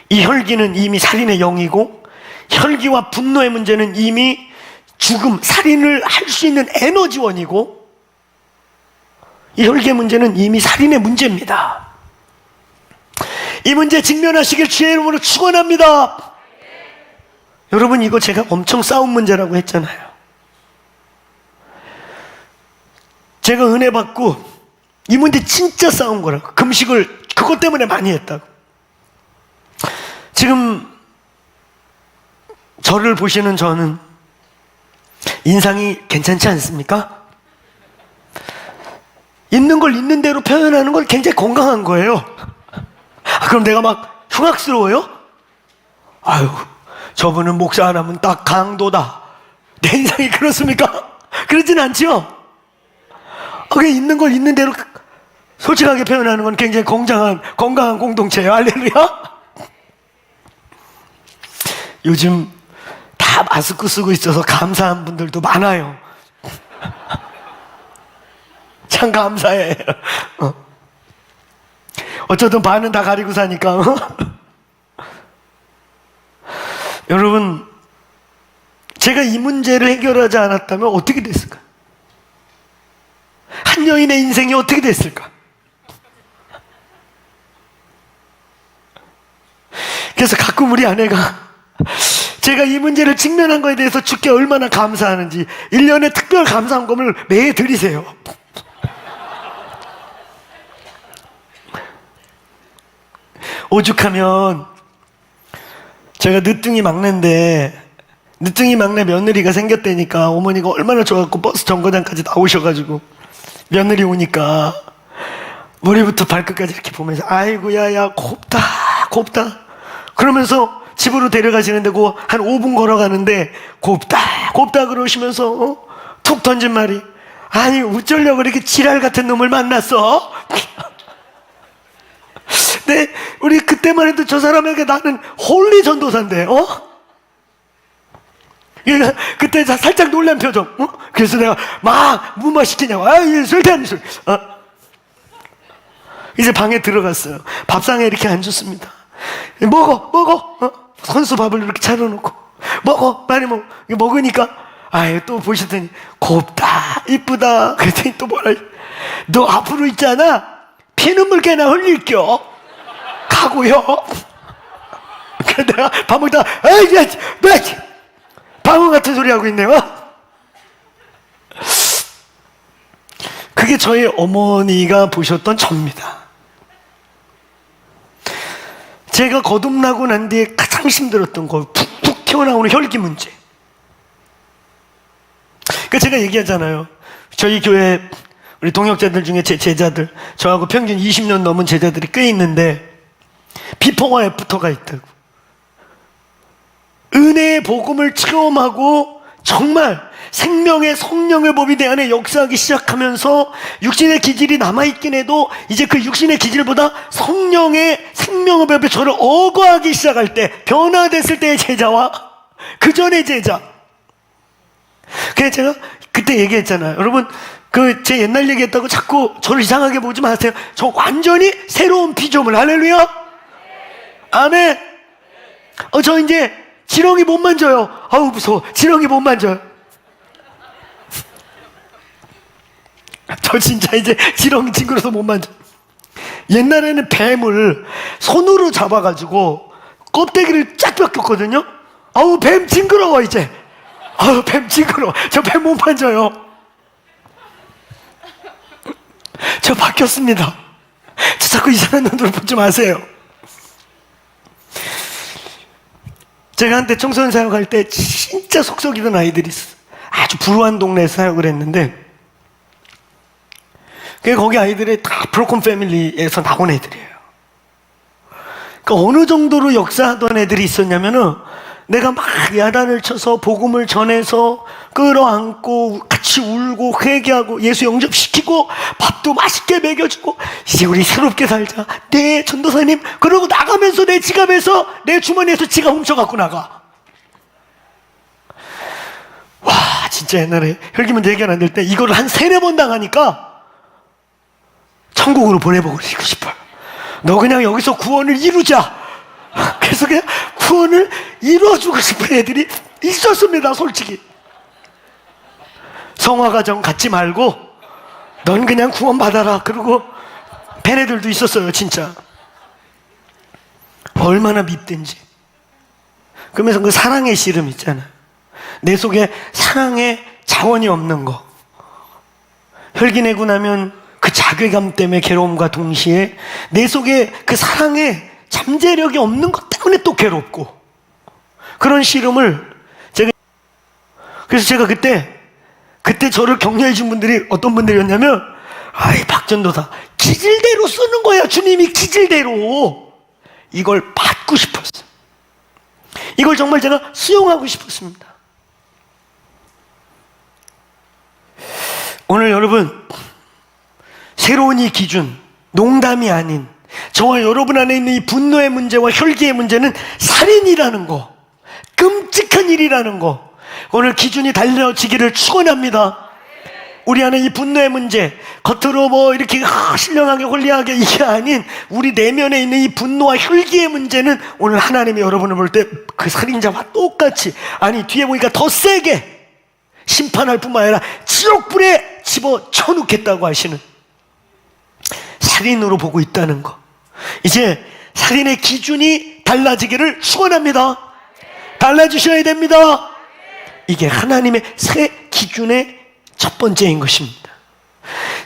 이 혈기는 이미 살인의 영이고 혈기와 분노의 문제는 이미 죽음, 살인을 할 수 있는 에너지원이고 이 혈기의 문제는 이미 살인의 문제입니다. 이 문제 직면하시길 주의 이름으로 축원합니다. 여러분 이거 제가 엄청 싸운 문제라고 했잖아요. 제가 은혜 받고 이 문제 진짜 싸운 거라고. 금식을 그것 때문에 많이 했다고. 지금 저를 보시는 저는 인상이 괜찮지 않습니까? 있는 걸 있는 대로 표현하는 건 굉장히 건강한 거예요. 그럼 내가 막 흉악스러워요? 아유, 저분은 목사 안 하면 딱 강도다. 내 인상이 그렇습니까? 그러진 않죠? 그게 있는 걸 있는 대로 솔직하게 표현하는 건 굉장히 건강한 공동체예요. 할렐루야. 요즘 다 마스크 쓰고 있어서 감사한 분들도 많아요. 참 감사해. 어쩌든 반은 다 가리고 사니까. 여러분, 제가 이 문제를 해결하지 않았다면 어떻게 됐을까? 한 여인의 인생이 어떻게 됐을까? 그래서 가끔 우리 아내가 제가 이 문제를 직면한 거에 대해서 주께 얼마나 감사하는지 1년에 특별 감사헌금을 매해 드리세요. 오죽하면 제가 늦둥이 막내인데 늦둥이 막내 며느리가 생겼다니까 어머니가 얼마나 좋아갖고 버스 정거장까지 나오셔가지고 며느리 오니까 머리부터 발끝까지 이렇게 보면서 아이고 야야 곱다 그러면서 집으로 데려가시는데 그 한 5분 걸어가는데 곱다 그러시면서 툭 던진 말이 아니 어쩌려고 이렇게 지랄 같은 놈을 만났어? 네, 우리 그때만 해도 저 사람에게 나는 홀리 전도사인데 그때 살짝 놀란 표정. 그래서 내가 막 무마 시키냐고. 절대 술. 이제 방에 들어갔어요. 밥상에 이렇게 앉았습니다. 먹어. 선수 밥을 이렇게 차려놓고 먹어, 많이 먹어. 먹으니까, 아유, 또 보시더니, 곱다, 이쁘다. 그랬더니 또 뭐라, 너 앞으로 있잖아. 피눈물 개나 흘릴겨. 가고요. 그래, 내가 밥 먹다가, 에이, 야, 방어 같은 소리 하고 있네요. 그게 저희 어머니가 보셨던 저입니다. 제가 거듭나고 난 뒤에 가장 힘들었던 거, 푹푹 튀어나오는 혈기 문제. 그러니까 제가 얘기하잖아요. 저희 교회 우리 동역자들 중에 제 제자들, 저하고 평균 20년 넘은 제자들이 꽤 있는데 비포와 애프터가 있다고. 은혜의 복음을 체험하고 정말 생명의 성령의 법이 내 안에 역사하기 시작하면서 육신의 기질이 남아있긴 해도 이제 그 육신의 기질보다 성령의 생명의 법에 저를 어거하기 시작할 때, 변화됐을 때의 제자와 그 전의 제자. 그래서 제가 그때 얘기했잖아요. 여러분, 제 옛날 얘기했다고 자꾸 저를 이상하게 보지 마세요. 저 완전히 새로운 피조물. 할렐루야. 아멘. 저 이제 지렁이 못 만져요. 아우 무서워. 지렁이 못 만져요. 저 진짜 이제 지렁이 징그러서 못 만져. 옛날에는 뱀을 손으로 잡아가지고 껍데기를 쫙 벗겼거든요. 아우 뱀 징그러워 이제. 아우 뱀 징그러워. 저 뱀 못 만져요. 저 바뀌었습니다. 저 자꾸 이상한 눈으로 보지 마세요. 제가 한때 청소년 사역할 때 진짜 속썩이던 아이들이 있어요. 아주 불우한 동네에서 사역을 했는데 거기 아이들이 다 브로큰 패밀리에서 나온 애들이에요. 그러니까 어느 정도로 역사하던 애들이 있었냐면은 내가 막 야단을 쳐서 복음을 전해서 끌어안고 같이 울고 회개하고 예수 영접시키고 밥도 맛있게 먹여주고 이제 우리 새롭게 살자. 네 전도사님. 그러고 나가면서 내 지갑에서 내 주머니에서 지갑 훔쳐갖고 나가. 와 진짜 옛날에 혈기문제 해결 안 될 때 이거를 한 3-4번 당하니까 천국으로 보내보고 싶어요. 너 그냥 여기서 구원을 이루자. 그래서 그냥 구원을 이루어주고 싶은 애들이 있었습니다. 솔직히 성화과정 갖지 말고 넌 그냥 구원 받아라. 그러고 팬 애들도 있었어요. 진짜 얼마나 밉든지. 그러면서 그 사랑의 씨름 있잖아요. 내 속에 사랑의 자원이 없는 거. 혈기 내고 나면 그 자괴감 때문에 괴로움과 동시에 내 속에 그 사랑의 잠재력이 없는 것 때문에 또 괴롭고, 그런 씨름을 그래서 제가 그때 저를 격려해 준 분들이 어떤 분들이었냐면, 아이 박전도사 기질대로 쓰는 거야. 주님이 기질대로. 이걸 받고 싶었어요. 이걸 정말 제가 수용하고 싶었습니다. 오늘 여러분 새로운 이 기준, 농담이 아닌 저와 여러분 안에 있는 이 분노의 문제와 혈기의 문제는 살인이라는 거, 끔찍한 일이라는 거, 오늘 기준이 달라지기를 축원합니다. 우리 안에 이 분노의 문제, 겉으로 뭐 이렇게 신령하게 홀리하게 이게 아닌 우리 내면에 있는 이 분노와 혈기의 문제는 오늘 하나님이 여러분을 볼 때 그 살인자와 똑같이, 아니 뒤에 보니까 더 세게 심판할 뿐만 아니라 지옥불에 집어쳐 놓겠다고 하시는 살인으로 보고 있다는 거. 이제 살인의 기준이 달라지기를 축원합니다. 달라지셔야 됩니다. 이게 하나님의 새 기준의 첫 번째인 것입니다.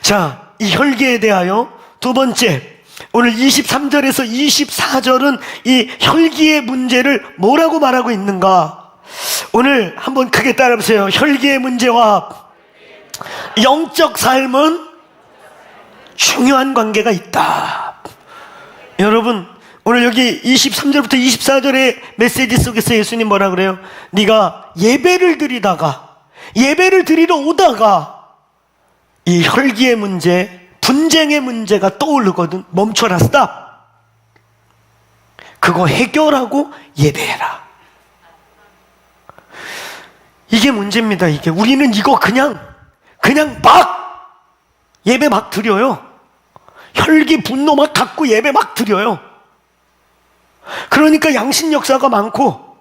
자, 이 혈기에 대하여 두 번째, 오늘 23절에서 24절은 이 혈기의 문제를 뭐라고 말하고 있는가? 오늘 한번 크게 따라보세요. 혈기의 문제와 영적 삶은 중요한 관계가 있다. 여러분, 오늘 여기 23절부터 24절의 메시지 속에서 예수님 뭐라 그래요? 네가 예배를 드리러 오다가 이 혈기의 문제, 분쟁의 문제가 떠오르거든. 멈춰라, 스탑. 그거 해결하고 예배해라. 이게 문제입니다. 이게 우리는 이거 그냥 막 예배 막 드려요. 혈기 분노 막 갖고 예배 막 드려요. 그러니까 양심 역사가 많고,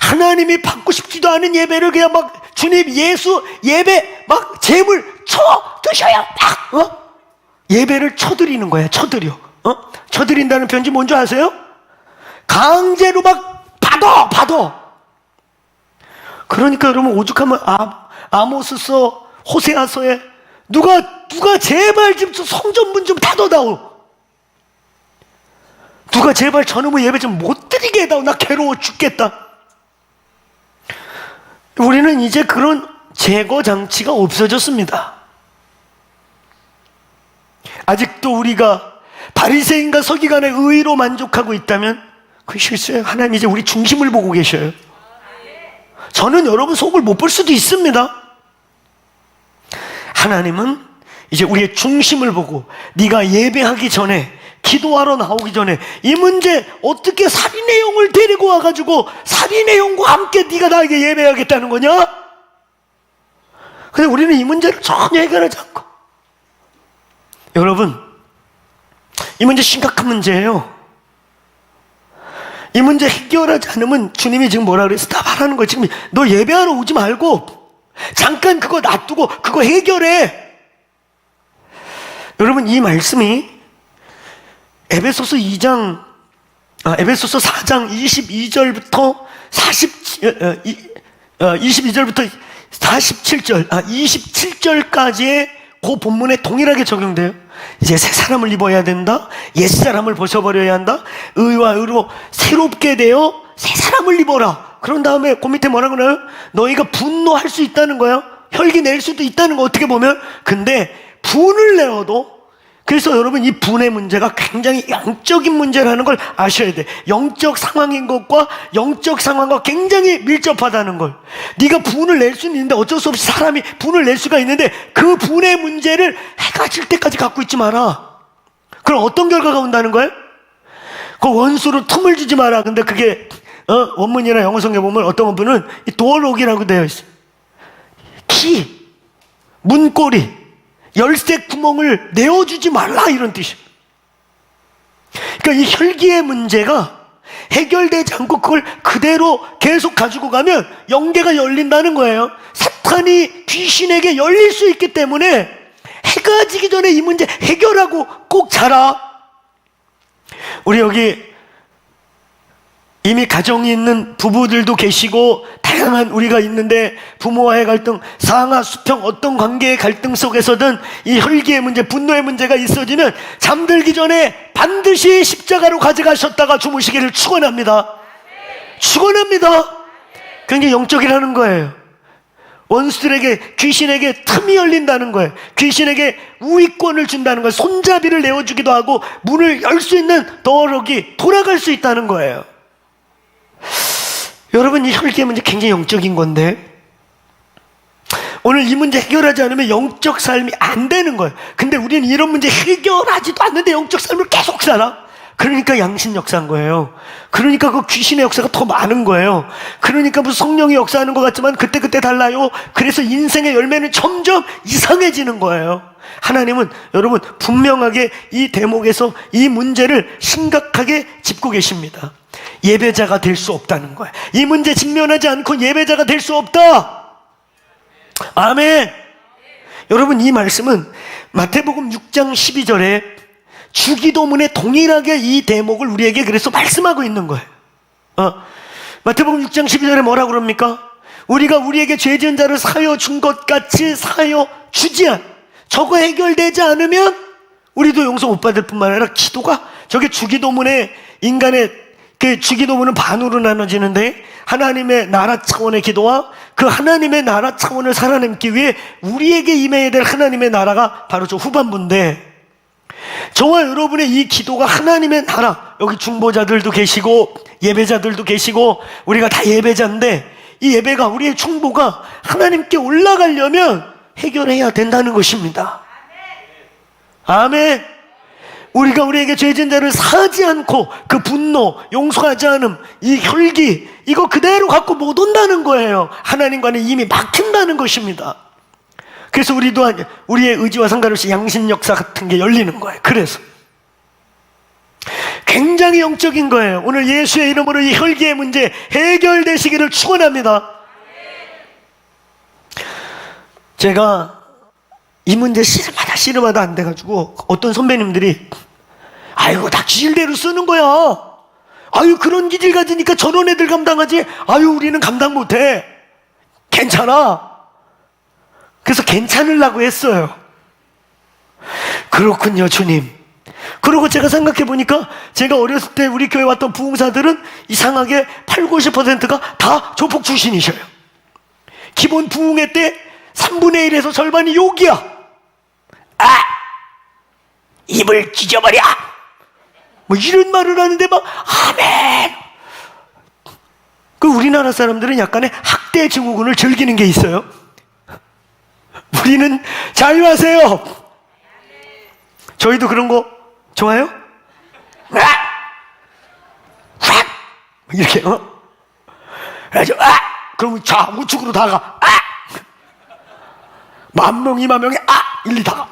하나님이 받고 싶지도 않은 예배를 그냥 막 주님 예수 예배 막 제물 쳐 드셔요 막 예배를 쳐드리는 거야. 쳐드려. 쳐드린다는 편지 뭔지 아세요? 강제로 막 받아. 그러니까 여러분 오죽하면 아모스서 호세아서에 누가 제발 좀 성전문 좀 닫아다오. 누가 제발 저놈의 예배 좀 못 드리게 해다오. 나 괴로워 죽겠다. 우리는 이제 그런 제거 장치가 없어졌습니다. 아직도 우리가 바리새인과 서기관의 의로 만족하고 있다면 그게 실수예요. 하나님 이제 우리 중심을 보고 계셔요. 저는 여러분 속을 못 볼 수도 있습니다. 하나님은 이제 우리의 중심을 보고 네가 예배하기 전에 기도하러 나오기 전에 이 문제 어떻게 살인의 영을 데리고 와가지고 살인의 영과 함께 네가 나에게 예배하겠다는 거냐? 근데 우리는 이 문제를 전혀 해결하지 않고 여러분 이 문제 심각한 문제예요. 이 문제 해결하지 않으면 주님이 지금 뭐라 그랬어? 다 말하는 거예요. 지금 너 예배하러 오지 말고 잠깐 그거 놔두고 그거 해결해. 여러분 이 말씀이 에베소서 4장 22절부터 22절부터 47절 27절까지의 그 본문에 동일하게 적용돼요. 이제 새 사람을 입어야 된다. 옛사람을 벗어버려야 한다. 의와 의로 새롭게 되어 새 사람을 입어라. 그런 다음에 그 밑에 뭐라고 나요? 너희가 분노할 수 있다는 거예요. 혈기 낼 수도 있다는 거 어떻게 보면. 근데 분을 내어도 그래서 여러분 이 분의 문제가 굉장히 영적인 문제라는 걸 아셔야 돼. 영적 상황인 것과 영적 상황과 굉장히 밀접하다는 걸. 네가 분을 낼 수는 있는데 어쩔 수 없이 사람이 분을 낼 수가 있는데 그 분의 문제를 해가 질 때까지 갖고 있지 마라. 그럼 어떤 결과가 온다는 거예요? 그 원수로 틈을 주지 마라. 근데 그게 원문이나 영어 성경에 보면 어떤 분은 이 도어록이라고 되어 있어요. 키, 문고리, 열쇠 구멍을 내어주지 말라 이런 뜻이에요. 그러니까 이 혈기의 문제가 해결되지 않고 그걸 그대로 계속 가지고 가면 영계가 열린다는 거예요. 사탄이 귀신에게 열릴 수 있기 때문에 해가 지기 전에 이 문제 해결하고 꼭 자라. 우리 여기 이미 가정이 있는 부부들도 계시고 다양한 우리가 있는데 부모와의 갈등, 상하, 수평 어떤 관계의 갈등 속에서든 이 혈기의 문제, 분노의 문제가 있어지면 잠들기 전에 반드시 십자가로 가져가셨다가 주무시기를 축원합니다. 축원합니다. 굉장히 영적이라는 거예요. 원수들에게 귀신에게 틈이 열린다는 거예요. 귀신에게 우위권을 준다는 거예요. 손잡이를 내어주기도 하고 문을 열 수 있는 도어록이 돌아갈 수 있다는 거예요. 여러분 이 혈기의 문제 굉장히 영적인 건데 오늘 이 문제 해결하지 않으면 영적 삶이 안 되는 거예요. 근데 우리는 이런 문제 해결하지도 않는데 영적 삶을 계속 살아. 그러니까 양심 역사인 거예요. 그러니까 그 귀신의 역사가 더 많은 거예요. 그러니까 무슨 성령이 역사하는 것 같지만 그때 달라요. 그래서 인생의 열매는 점점 이상해지는 거예요. 하나님은 여러분 분명하게 이 대목에서 이 문제를 심각하게 짚고 계십니다. 예배자가 될 수 없다는 거예요. 이 문제 직면하지 않고 예배자가 될 수 없다. 아멘. 여러분 이 말씀은 마태복음 6장 12절에 주기도문에 동일하게 이 대목을 우리에게 그래서 말씀하고 있는 거예요. 마태복음 6장 12절에 뭐라고 그럽니까? 우리가 우리에게 죄 지은 자를 사하여 준 것 같이 사하여 주지 않. 저거 해결되지 않으면 우리도 용서 못 받을 뿐만 아니라 기도가 저게 주기도문에 인간의 그 주기도문은 반으로 나눠지는데 하나님의 나라 차원의 기도와 그 하나님의 나라 차원을 살아남기 위해 우리에게 임해야 될 하나님의 나라가 바로 저 후반부인데 저와 여러분의 이 기도가 하나님의 나라, 여기 중보자들도 계시고 예배자들도 계시고 우리가 다 예배자인데 이 예배가 우리의 충보가 하나님께 올라가려면 해결해야 된다는 것입니다. 아멘. 우리가 우리에게 죄진 자를 사하지 않고 그 분노, 용서하지 않음, 이 혈기 이거 그대로 갖고 못 온다는 거예요. 하나님과는 이미 막힌다는 것입니다. 그래서 우리 또한 우리의 의지와 상관없이 양심 역사 같은 게 열리는 거예요. 굉장히 영적인 거예요. 오늘 예수의 이름으로 이 혈기의 문제 해결되시기를 축원합니다. 제가 이 문제 씨름하다 안 돼가지고 어떤 선배님들이 아이고 다 기질대로 쓰는 거야. 아유 그런 기질 가지니까 저런 애들 감당하지. 아유 우리는 감당 못해. 괜찮아. 그래서 괜찮으려고 했어요. 그렇군요 주님. 그리고 제가 생각해 보니까 제가 어렸을 때 우리 교회 왔던 부흥사들은 이상하게 80~90%가 다 조폭 출신이셔요. 기본 부흥회 때 3분의 1에서 절반이 욕이야. 아! 입을 찢어버려! 뭐 이런 말을 하는데 막 아멘! 그 우리나라 사람들은 약간의 학대 증후군을 즐기는 게 있어요. 우리는 자유하세요. 저희도 그런 거 좋아요? 아! 확! 이렇게 그래서 그러면 우측으로 다가 만명 2만명이 1, 2 다가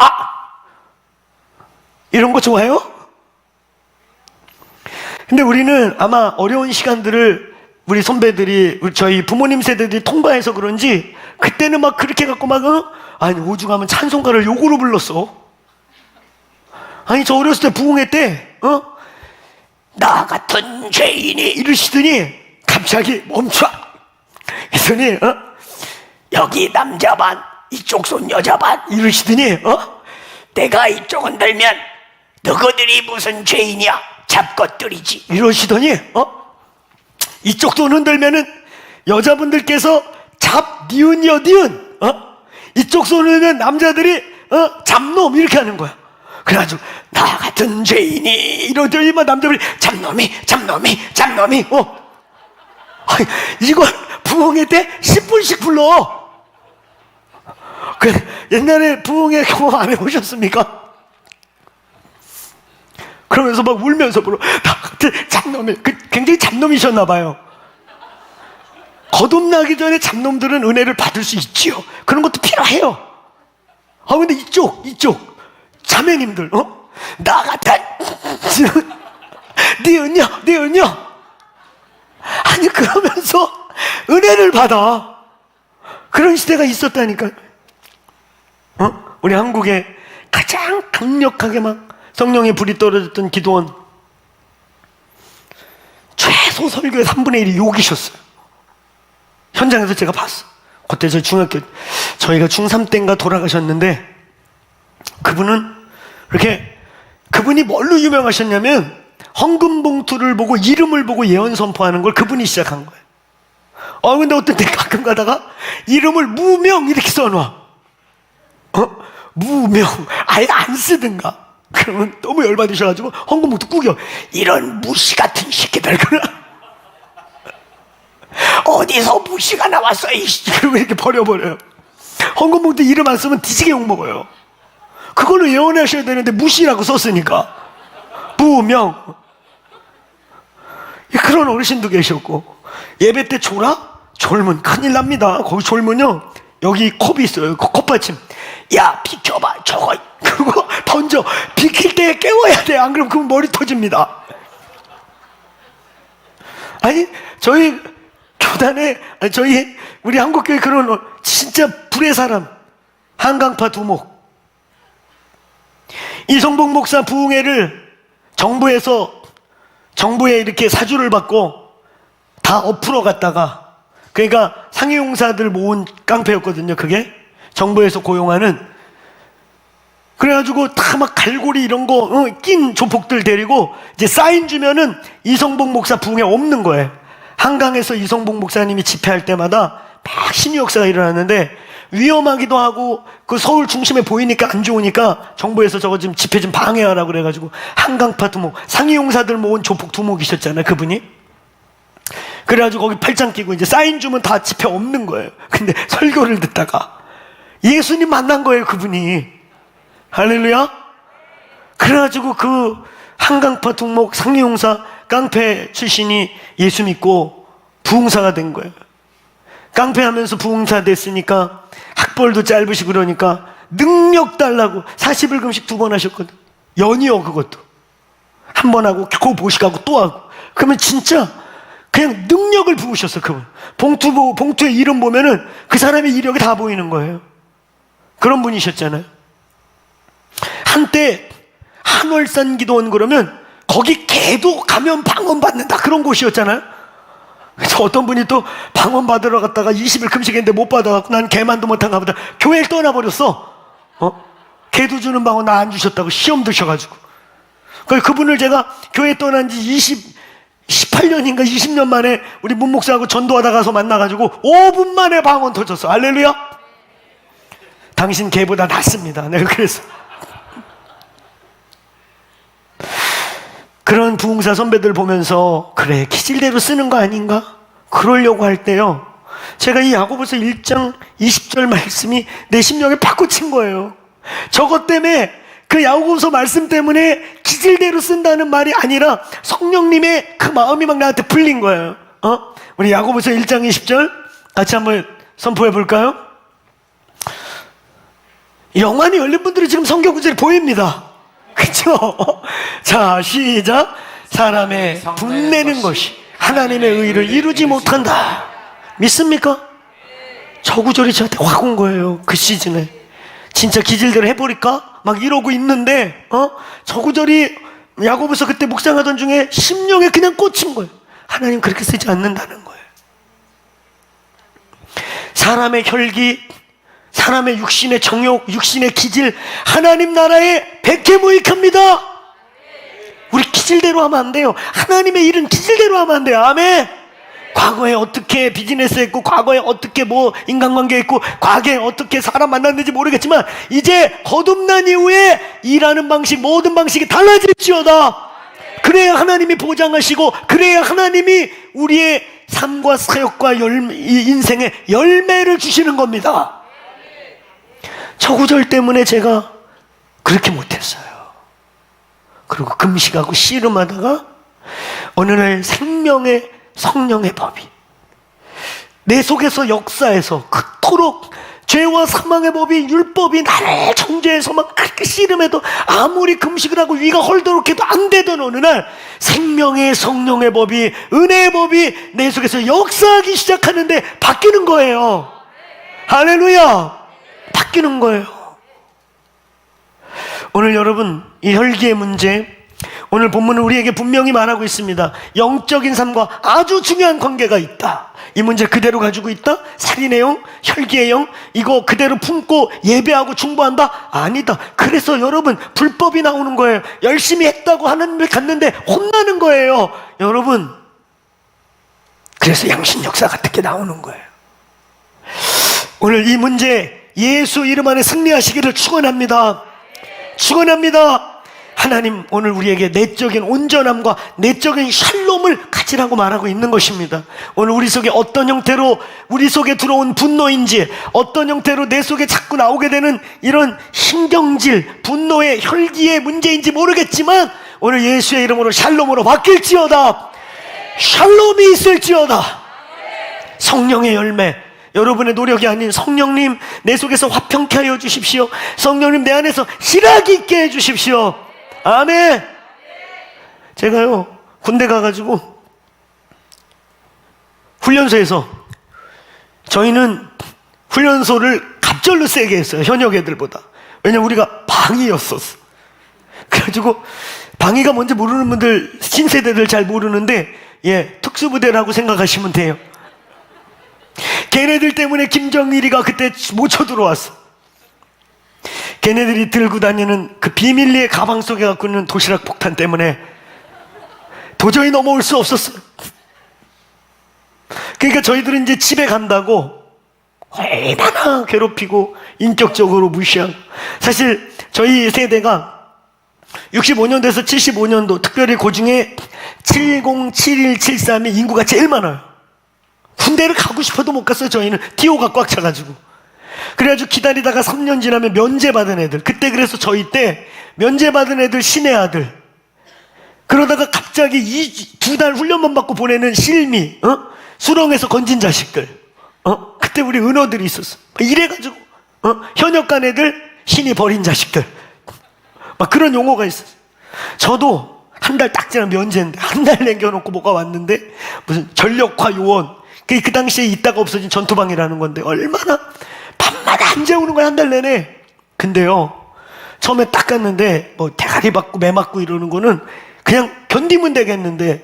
이런 거 좋아요? 근데 우리는 아마 어려운 시간들을 우리 선배들이 저희 부모님 세대들이 통과해서 그런지 그때는 막 그렇게 갖고 막 아니 오죽하면 찬송가를 욕으로 불렀어. 아니 저 어렸을 때 부흥회 때 나 같은 죄인이 이러시더니 갑자기 멈춰. 그랬더니 여기 남자 반 이쪽 손 여자 반 이러시더니 내가 이쪽은 들면 너희들이 무슨 죄인이야 잡것들이지 이러시더니 이쪽 손 흔들면은 여자분들께서 잡 니은 여디은 이쪽 손 흔들면 남자들이 잡놈 이렇게 하는 거야. 그래가지고 나 같은 죄인이 이러더니 남자들이 잡놈이 아니, 이걸 부흥회 때 10분씩 불러. 그 옛날에 부흥회 경험 안 해보셨습니까? 그러면서 막 울면서 불러. 나 같은 잡놈이 굉장히 잡놈이셨나 봐요. 거듭나기 전에 잡놈들은 은혜를 받을 수 있지요. 그런 것도 필요해요. 근데 이쪽 자매님들 나 같은 니은요 아니 그러면서 은혜를 받아. 그런 시대가 있었다니까. 우리 한국에 가장 강력하게 막 성령의 불이 떨어졌던 기도원 최소 설교의 3분의 1이 욕이셨어요. 현장에서 제가 봤어. 그때 저희가 중3 때인가 돌아가셨는데 그분이 뭘로 유명하셨냐면 헌금 봉투를 보고 이름을 보고 예언 선포하는 걸 그분이 시작한 거예요. 근데 어떤 때 가끔 가다가 이름을 무명 이렇게 써놔. 무명 아예 안 쓰든가. 그러면 너무 열받으셔가지고 헌금 봉투 구겨. 이런 무시 같은 새끼들. 어디서 무시가 나왔어 그러고 이렇게 버려버려요. 헌금 봉투 이름 안 쓰면 뒤지게 욕먹어요. 그걸로 예언하셔야 되는데 무시라고 썼으니까. 무명. 그런 어르신도 계셨고. 예배 때 졸면 큰일 납니다. 거기 졸면요 여기 컵이 있어요. 그 컵받침. 야 비켜봐 저거. 그거 던져. 비킬 때 깨워야 돼. 안 그러면 그럼 머리 터집니다. 아니 저희 교단에 우리 한국교회 그런 진짜 불의 사람 한강파 두목 이성복 목사 부흥회를 정부에 이렇게 사주를 받고 다 엎으러 갔다가, 그러니까 상해용사들 모은 깡패였거든요. 그게 정부에서 고용하는. 그래가지고 다 막 갈고리 이런 거 낀 조폭들 데리고 이제 사인 주면은 이성복 목사 부흥회 없는 거예요. 한강에서 이성복 목사님이 집회할 때마다 막 신유 역사가 일어났는데 위험하기도 하고 그 서울 중심에 보이니까 안 좋으니까 정부에서 저거 지금 집회 좀 방해하라고 그래가지고 한강파 두목, 상위용사들 모은 조폭 두목이셨잖아요, 그분이. 그래가지고 거기 팔짱 끼고 이제 사인 주면 다 집회 없는 거예요. 근데 설교를 듣다가 예수님 만난 거예요, 그분이. 할렐루야. 그래가지고 그 한강파 두목 상위용사 깡패 출신이 예수 믿고 부흥사가 된 거예요. 깡패하면서 부흥사 됐으니까 학벌도 짧으시고 그러니까 능력 달라고 40일 금식 2번 하셨거든. 연이어 그것도. 한 번 하고 겨우 보시고 또 하고. 그러면 진짜 그냥 능력을 부으셨어. 그분 봉투에 이름 보면은 그 사람의 이력이 다 보이는 거예요. 그런 분이셨잖아요. 한때 한월산 기도원 그러면 거기 개도 가면 방언 받는다 그런 곳이었잖아요. 그래서 어떤 분이 또 방언 받으러 갔다가 20일 금식했는데 못 받아갖고 난 개만도 못한가 보다 교회를 떠나버렸어. 개도 주는 방언 나 안 주셨다고 시험 드셔가지고. 그래서 그분을 제가 교회 떠난 지 18년인가 20년 만에 우리 문목사하고 전도하다 가서 만나가지고 5분 만에 방언 터졌어. 할렐루야. 당신 개보다 낫습니다. 내가 그래서 그런 부흥사 선배들 보면서 그래 기질대로 쓰는 거 아닌가? 그러려고 할 때요, 제가 이 야고보서 1장 20절 말씀이 내 심령에 팍 꽂힌 거예요. 저것 때문에, 그 야고보서 말씀 때문에 기질대로 쓴다는 말이 아니라 성령님의 그 마음이 막 나한테 풀린 거예요. 우리 야고보서 1장 20절 같이 한번 선포해 볼까요? 영안이 열린 분들이 지금 성경 구절이 보입니다. 그렇죠? 자, 시작. 사람의 분내는 것이 하나님의 의를 이루지 못한다. 믿습니까? 저 구절이 저한테 확 온 거예요. 그 시즌에 진짜 기질대로 해버릴까? 막 이러고 있는데 저 구절이 야고보서 그때 묵상하던 중에 심령에 그냥 꽂힌 거예요. 하나님 그렇게 쓰지 않는다는 거예요. 사람의 혈기, 사람의 육신의 정욕, 육신의 기질, 하나님 나라에 백해무익합니다. 우리 기질대로 하면 안 돼요. 하나님의 일은 기질대로 하면 안 돼요. 아멘. 과거에 어떻게 비즈니스 했고, 과거에 어떻게 뭐 인간관계 했고, 과거에 어떻게 사람 만났는지 모르겠지만 이제 거듭난 이후에 일하는 방식, 모든 방식이 달라질지어다. 그래야 하나님이 보장하시고, 그래야 하나님이 우리의 삶과 사역과 인생의 열매를 주시는 겁니다. 저 구절 때문에 제가 그렇게 못했어요. 그리고 금식하고 씨름하다가 어느 날 생명의 성령의 법이 내 속에서 역사해서 그토록 죄와 사망의 법이, 율법이 나를 정죄해서 막 그렇게 씨름해도 아무리 금식을 하고 위가 헐도록해도 안 되던 어느 날 생명의 성령의 법이, 은혜의 법이 내 속에서 역사하기 시작하는데 바뀌는 거예요. 할렐루야. 바뀌는 거예요. 오늘 여러분, 이 혈기의 문제, 오늘 본문은 우리에게 분명히 말하고 있습니다. 영적인 삶과 아주 중요한 관계가 있다. 이 문제 그대로 가지고 있다? 살인의 영, 혈기의 영, 이거 그대로 품고 예배하고 중보한다? 아니다. 그래서 여러분, 불법이 나오는 거예요. 열심히 했다고 하나님을 갔는데 혼나는 거예요. 여러분, 그래서 양심 역사 같은 게 나오는 거예요. 오늘 이 문제 예수 이름 안에 승리하시기를 축원합니다. 축원합니다. 하나님 오늘 우리에게 내적인 온전함과 내적인 샬롬을 가지라고 말하고 있는 것입니다. 오늘 우리 속에 어떤 형태로 우리 속에 들어온 분노인지, 어떤 형태로 내 속에 자꾸 나오게 되는 이런 신경질, 분노의 혈기의 문제인지 모르겠지만 오늘 예수의 이름으로 샬롬으로 바뀔지어다. 샬롬이 있을지어다. 성령의 열매, 여러분의 노력이 아닌 성령님 내 속에서 화평케 하여 주십시오. 성령님 내 안에서 실하기 있게 해 주십시오. 아멘. 제가요 군대 가가지고 훈련소에서, 저희는 훈련소를 갑절로 세게 했어요, 현역 애들보다. 왜냐면 우리가 방위였었어. 그래가지고 방위가 뭔지 모르는 분들, 신세대들 잘 모르는데 특수부대라고 생각하시면 돼요. 걔네들 때문에 김정일이가 그때 못 쳐들어왔어. 걔네들이 들고 다니는 그 비밀리에 가방 속에 갖고 있는 도시락 폭탄 때문에 도저히 넘어올 수 없었어요. 그러니까 저희들은 이제 집에 간다고 얼마나 괴롭히고 인격적으로 무시하고. 사실 저희 세대가 65년도에서 75년도, 특별히 그 중에 70, 71, 73이 인구가 제일 많아요. 군대를 가고 싶어도 못 갔어요. 저희는 티오가 꽉 차가지고. 그래가지고 기다리다가 3년 지나면 면제받은 애들, 그때 그래서 저희 때 면제받은 애들 신의 아들, 그러다가 갑자기 2달 훈련만 받고 보내는 실미, 수렁에서 건진 자식들, 그때 우리 은어들이 있었어. 이래가지고 현역간 애들 신이 버린 자식들, 막 그런 용어가 있었어. 저도 한 달 딱 지나면 면제인데 한 달 남겨놓고 뭐가 왔는데 무슨 전력화 요원, 그 당시에 있다가 없어진 전투방이라는 건데 얼마나 밤마다 안 재우는 거야, 한 달 내내. 근데요, 처음에 딱 갔는데 뭐 대가리 받고 매 맞고 이러는 거는 그냥 견디면 되겠는데,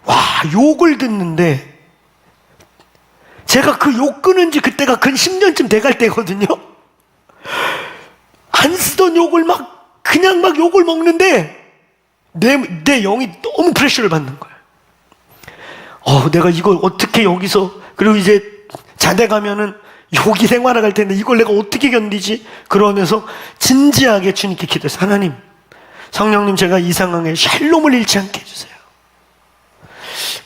와, 욕을 듣는데, 제가 그 욕 끊은 지 그때가 근 10년쯤 돼갈 때거든요. 안 쓰던 욕을 그냥 욕을 먹는데 내 영이 너무 프레셔를 받는 거예요. 내가 이걸 어떻게 여기서, 그리고 이제 자대 가면은 욕이 생활할 텐데 이걸 내가 어떻게 견디지? 그러면서 진지하게 주님께 기도했어요. 하나님, 성령님, 제가 이 상황에 샬롬을 잃지 않게 해주세요.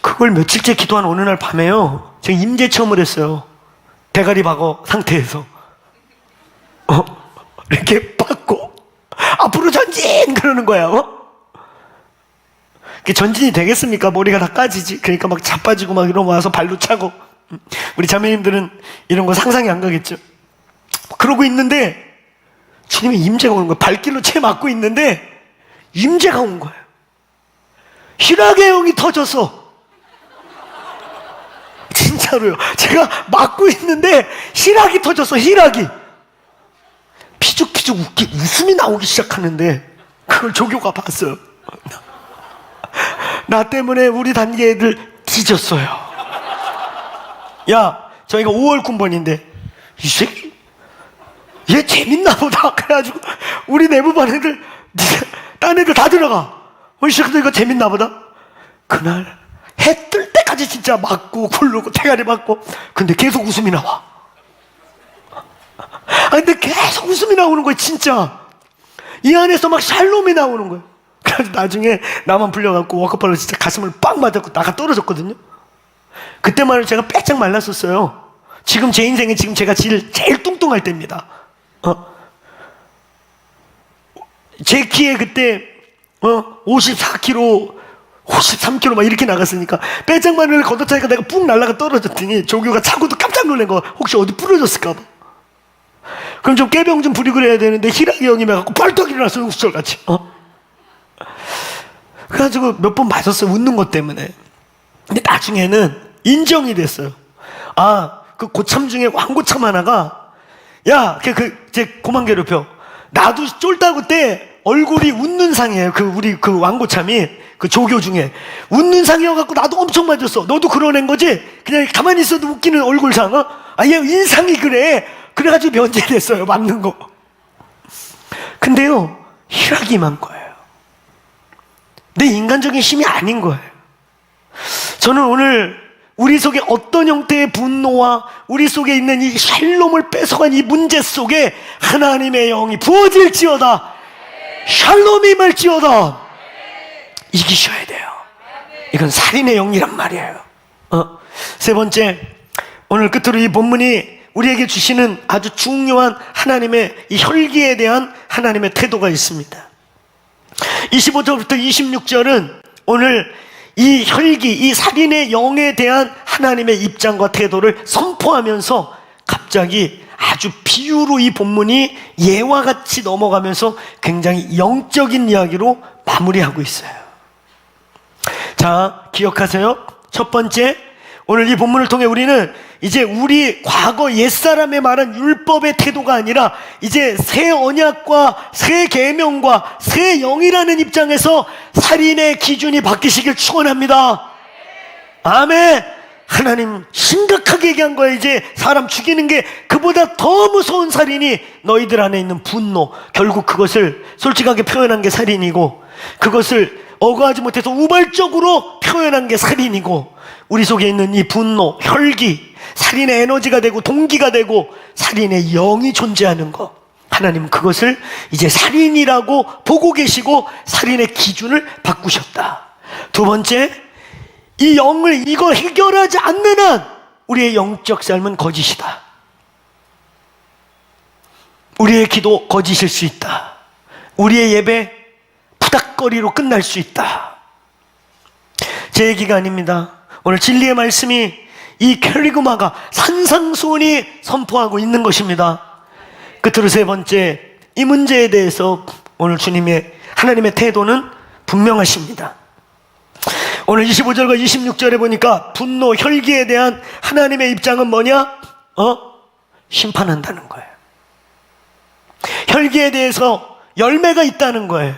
그걸 며칠째 기도한 어느 날 밤에요, 제가 임재 체험을 했어요. 대가리 박어 상태에서 이렇게 받고 앞으로 전진 그러는 거야. 전진이 되겠습니까? 머리가 다 까지지. 그러니까 막 자빠지고 막 이러고 와서 발로 차고. 우리 자매님들은 이런 거 상상이 안 가겠죠. 그러고 있는데 주님의 임재가 오는 거예요. 발길로 채 맞고 있는데 임재가 온 거예요. 희락의 영이 터져서, 진짜로요, 제가 맞고 있는데 희락이 터져서, 희락이 피죽피죽 웃음이 나오기 시작하는데 그걸 조교가 봤어요. 나 때문에 우리 단계 애들 뒤졌어요. 야, 저희가 5월 군번인데 이 새끼 얘 재밌나 보다. 그래가지고 우리 내부반 애들, 딴 애들 다 들어가. 이 새끼도 이거 재밌나 보다. 그날 해 뜰 때까지 진짜 맞고 굴르고 대가리 맞고, 근데 계속 웃음이 나와. 근데 계속 웃음이 나오는 거예요. 진짜 이 안에서 막 샬롬이 나오는 거예요. 그래서 나중에 나만 불려갖고 워커팔로 진짜 가슴을 빵 맞았고 나가 떨어졌거든요. 그때만 해도 제가 빼짝 말랐었어요. 지금 제 인생에 지금 제가 제일 뚱뚱할 때입니다. 제 키에 그때 54kg 53kg 막 이렇게 나갔으니까 빼짝만 해도 걷어차니까 내가 뿡 날아가 떨어졌더니 조교가 차고도 깜짝 놀란 거, 혹시 어디 부러졌을까 봐. 그럼 좀 깨병 좀 부리고 그래야 되는데 희락이 형이 해갖고 벌떡 일어나서 응수절같이 그래가지고 몇 번 맞았어요, 웃는 것 때문에. 근데 나중에는 인정이 됐어요. 그 고참 중에 왕고참 하나가, 야, 제 고만 괴롭혀. 나도 쫄다고 때 얼굴이 웃는 상이에요. 우리 왕고참이 그 조교 중에 웃는 상이어갖고 나도 엄청 맞았어. 너도 그런 애인 거지? 그냥 가만히 있어도 웃기는 얼굴상. 얘 인상이 그래. 그래가지고 면제됐어요, 맞는 거. 근데요, 희락이 임한 거예요. 내 인간적인 힘이 아닌 거예요. 저는 오늘 우리 속에 어떤 형태의 분노와 우리 속에 있는 이 샬롬을 뺏어간 이 문제 속에 하나님의 영이 부어질지어다, 샬롬이 임할지어다, 이기셔야 돼요. 이건 살인의 영이란 말이에요. 세 번째, 오늘 끝으로 이 본문이 우리에게 주시는 아주 중요한 하나님의 이 혈기에 대한 하나님의 태도가 있습니다. 25절부터 26절은 오늘 이 혈기, 이 살인의 영에 대한 하나님의 입장과 태도를 선포하면서 갑자기 아주 비유로 이 본문이 예와 같이 넘어가면서 굉장히 영적인 이야기로 마무리하고 있어요. 자, 기억하세요. 첫 번째, 오늘 이 본문을 통해 우리는 이제 우리 과거 옛사람의 말한 율법의 태도가 아니라 이제 새 언약과 새 계명과 새 영이라는 입장에서 살인의 기준이 바뀌시길 축원합니다. 아멘. 하나님 심각하게 얘기한 거예요. 이제 사람 죽이는 게 그보다 더 무서운 살인이 너희들 안에 있는 분노, 결국 그것을 솔직하게 표현한 게 살인이고, 그것을 억어하지 못해서 우발적으로 표현한 게 살인이고, 우리 속에 있는 이 분노, 혈기, 살인의 에너지가 되고 동기가 되고 살인의 영이 존재하는 것, 하나님은 그것을 이제 살인이라고 보고 계시고 살인의 기준을 바꾸셨다. 두 번째, 이 영을 이거 해결하지 않는 한 우리의 영적 삶은 거짓이다. 우리의 기도 거짓일 수 있다. 우리의 예배 푸닥거리로 끝날 수 있다. 제 얘기가 아닙니다. 오늘 진리의 말씀이 이 캐리그마가 산상수훈이 선포하고 있는 것입니다. 끝으로 세 번째, 이 문제에 대해서 오늘 주님의 하나님의 태도는 분명하십니다. 오늘 25절과 26절에 보니까 분노, 혈기에 대한 하나님의 입장은 뭐냐? 심판한다는 거예요. 혈기에 대해서 열매가 있다는 거예요.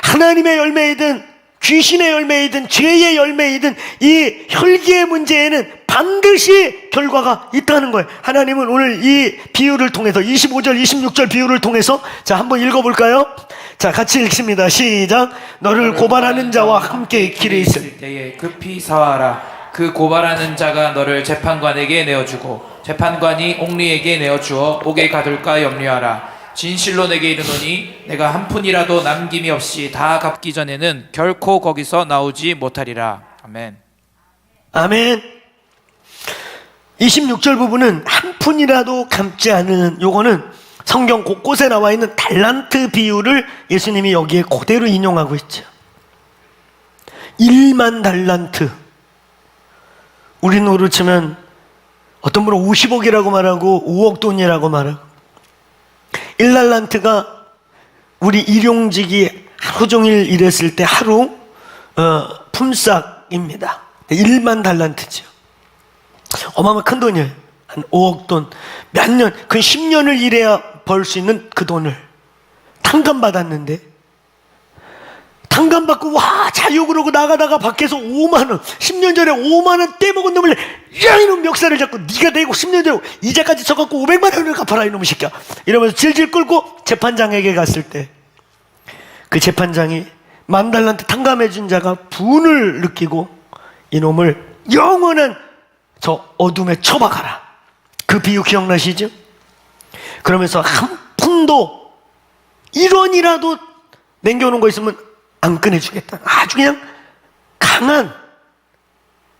하나님의 열매이든 귀신의 열매이든 죄의 열매이든 이 혈기의 문제에는 반드시 결과가 있다는 거예요. 하나님은 오늘 이 비유를 통해서 25절, 26절 비유를 통해서 자, 한번 읽어볼까요? 자, 같이 읽습니다. 시작. 너를 고발하는 자와 함께 길에 있을 때에 급히 사와라. 그 고발하는 자가 너를 재판관에게 내어주고 재판관이 옥리에게 내어주어 옥에 가둘까 염려하라. 진실로 내게 이르노니 내가 한 푼이라도 남김이 없이 다 갚기 전에는 결코 거기서 나오지 못하리라. 아멘. 아멘. 26절 부분은 한 푼이라도 갚지 않은, 요거는 성경 곳곳에 나와 있는 달란트 비유를 예수님이 여기에 그대로 인용하고 있죠. 1만 달란트. 우리 돈으로 치면 어떤 분은 50억이라고 말하고 5억 돈이라고 말하고, 1달란트가 우리 일용직이 하루 종일 일했을 때 하루 품삯입니다. 1만 달란트죠. 어마어마한 큰 돈이에요. 한 5억 돈, 몇 년, 그 10년을 일해야 벌 수 있는 그 돈을 탕감받았는데, 탕감받고 와 자유 그러고 나가다가 밖에서 5만 원, 10년 전에 5만 원 떼먹은 놈을, 야 이놈 멱살을 잡고 네가 내고 10년 전에 이자까지 쳐갖고 500만 원을 갚아라 이놈의 새끼야, 이러면서 질질 끌고 재판장에게 갔을 때 그 재판장이 만달란트 탕감해준 자가 분을 느끼고 이놈을 영원한 저 어둠에 처박아라. 그 비유 기억나시죠? 그러면서 한 푼도 1원이라도 남겨놓은 거 있으면 안 꺼내주겠다. 아주 그냥 강한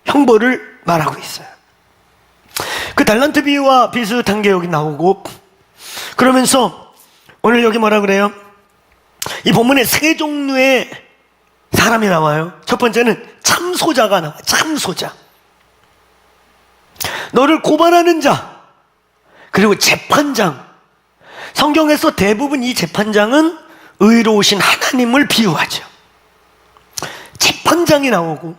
형벌을 말하고 있어요. 그 달란트 비유와 비슷한 게 여기 나오고, 그러면서 오늘 여기 뭐라 그래요? 이 본문에 세 종류의 사람이 나와요. 첫 번째는 참소자가 나와요. 참소자. 너를 고발하는 자, 그리고 재판장. 성경에서 대부분 이 재판장은 의로우신 하나님을 비유하죠. 재판장이 나오고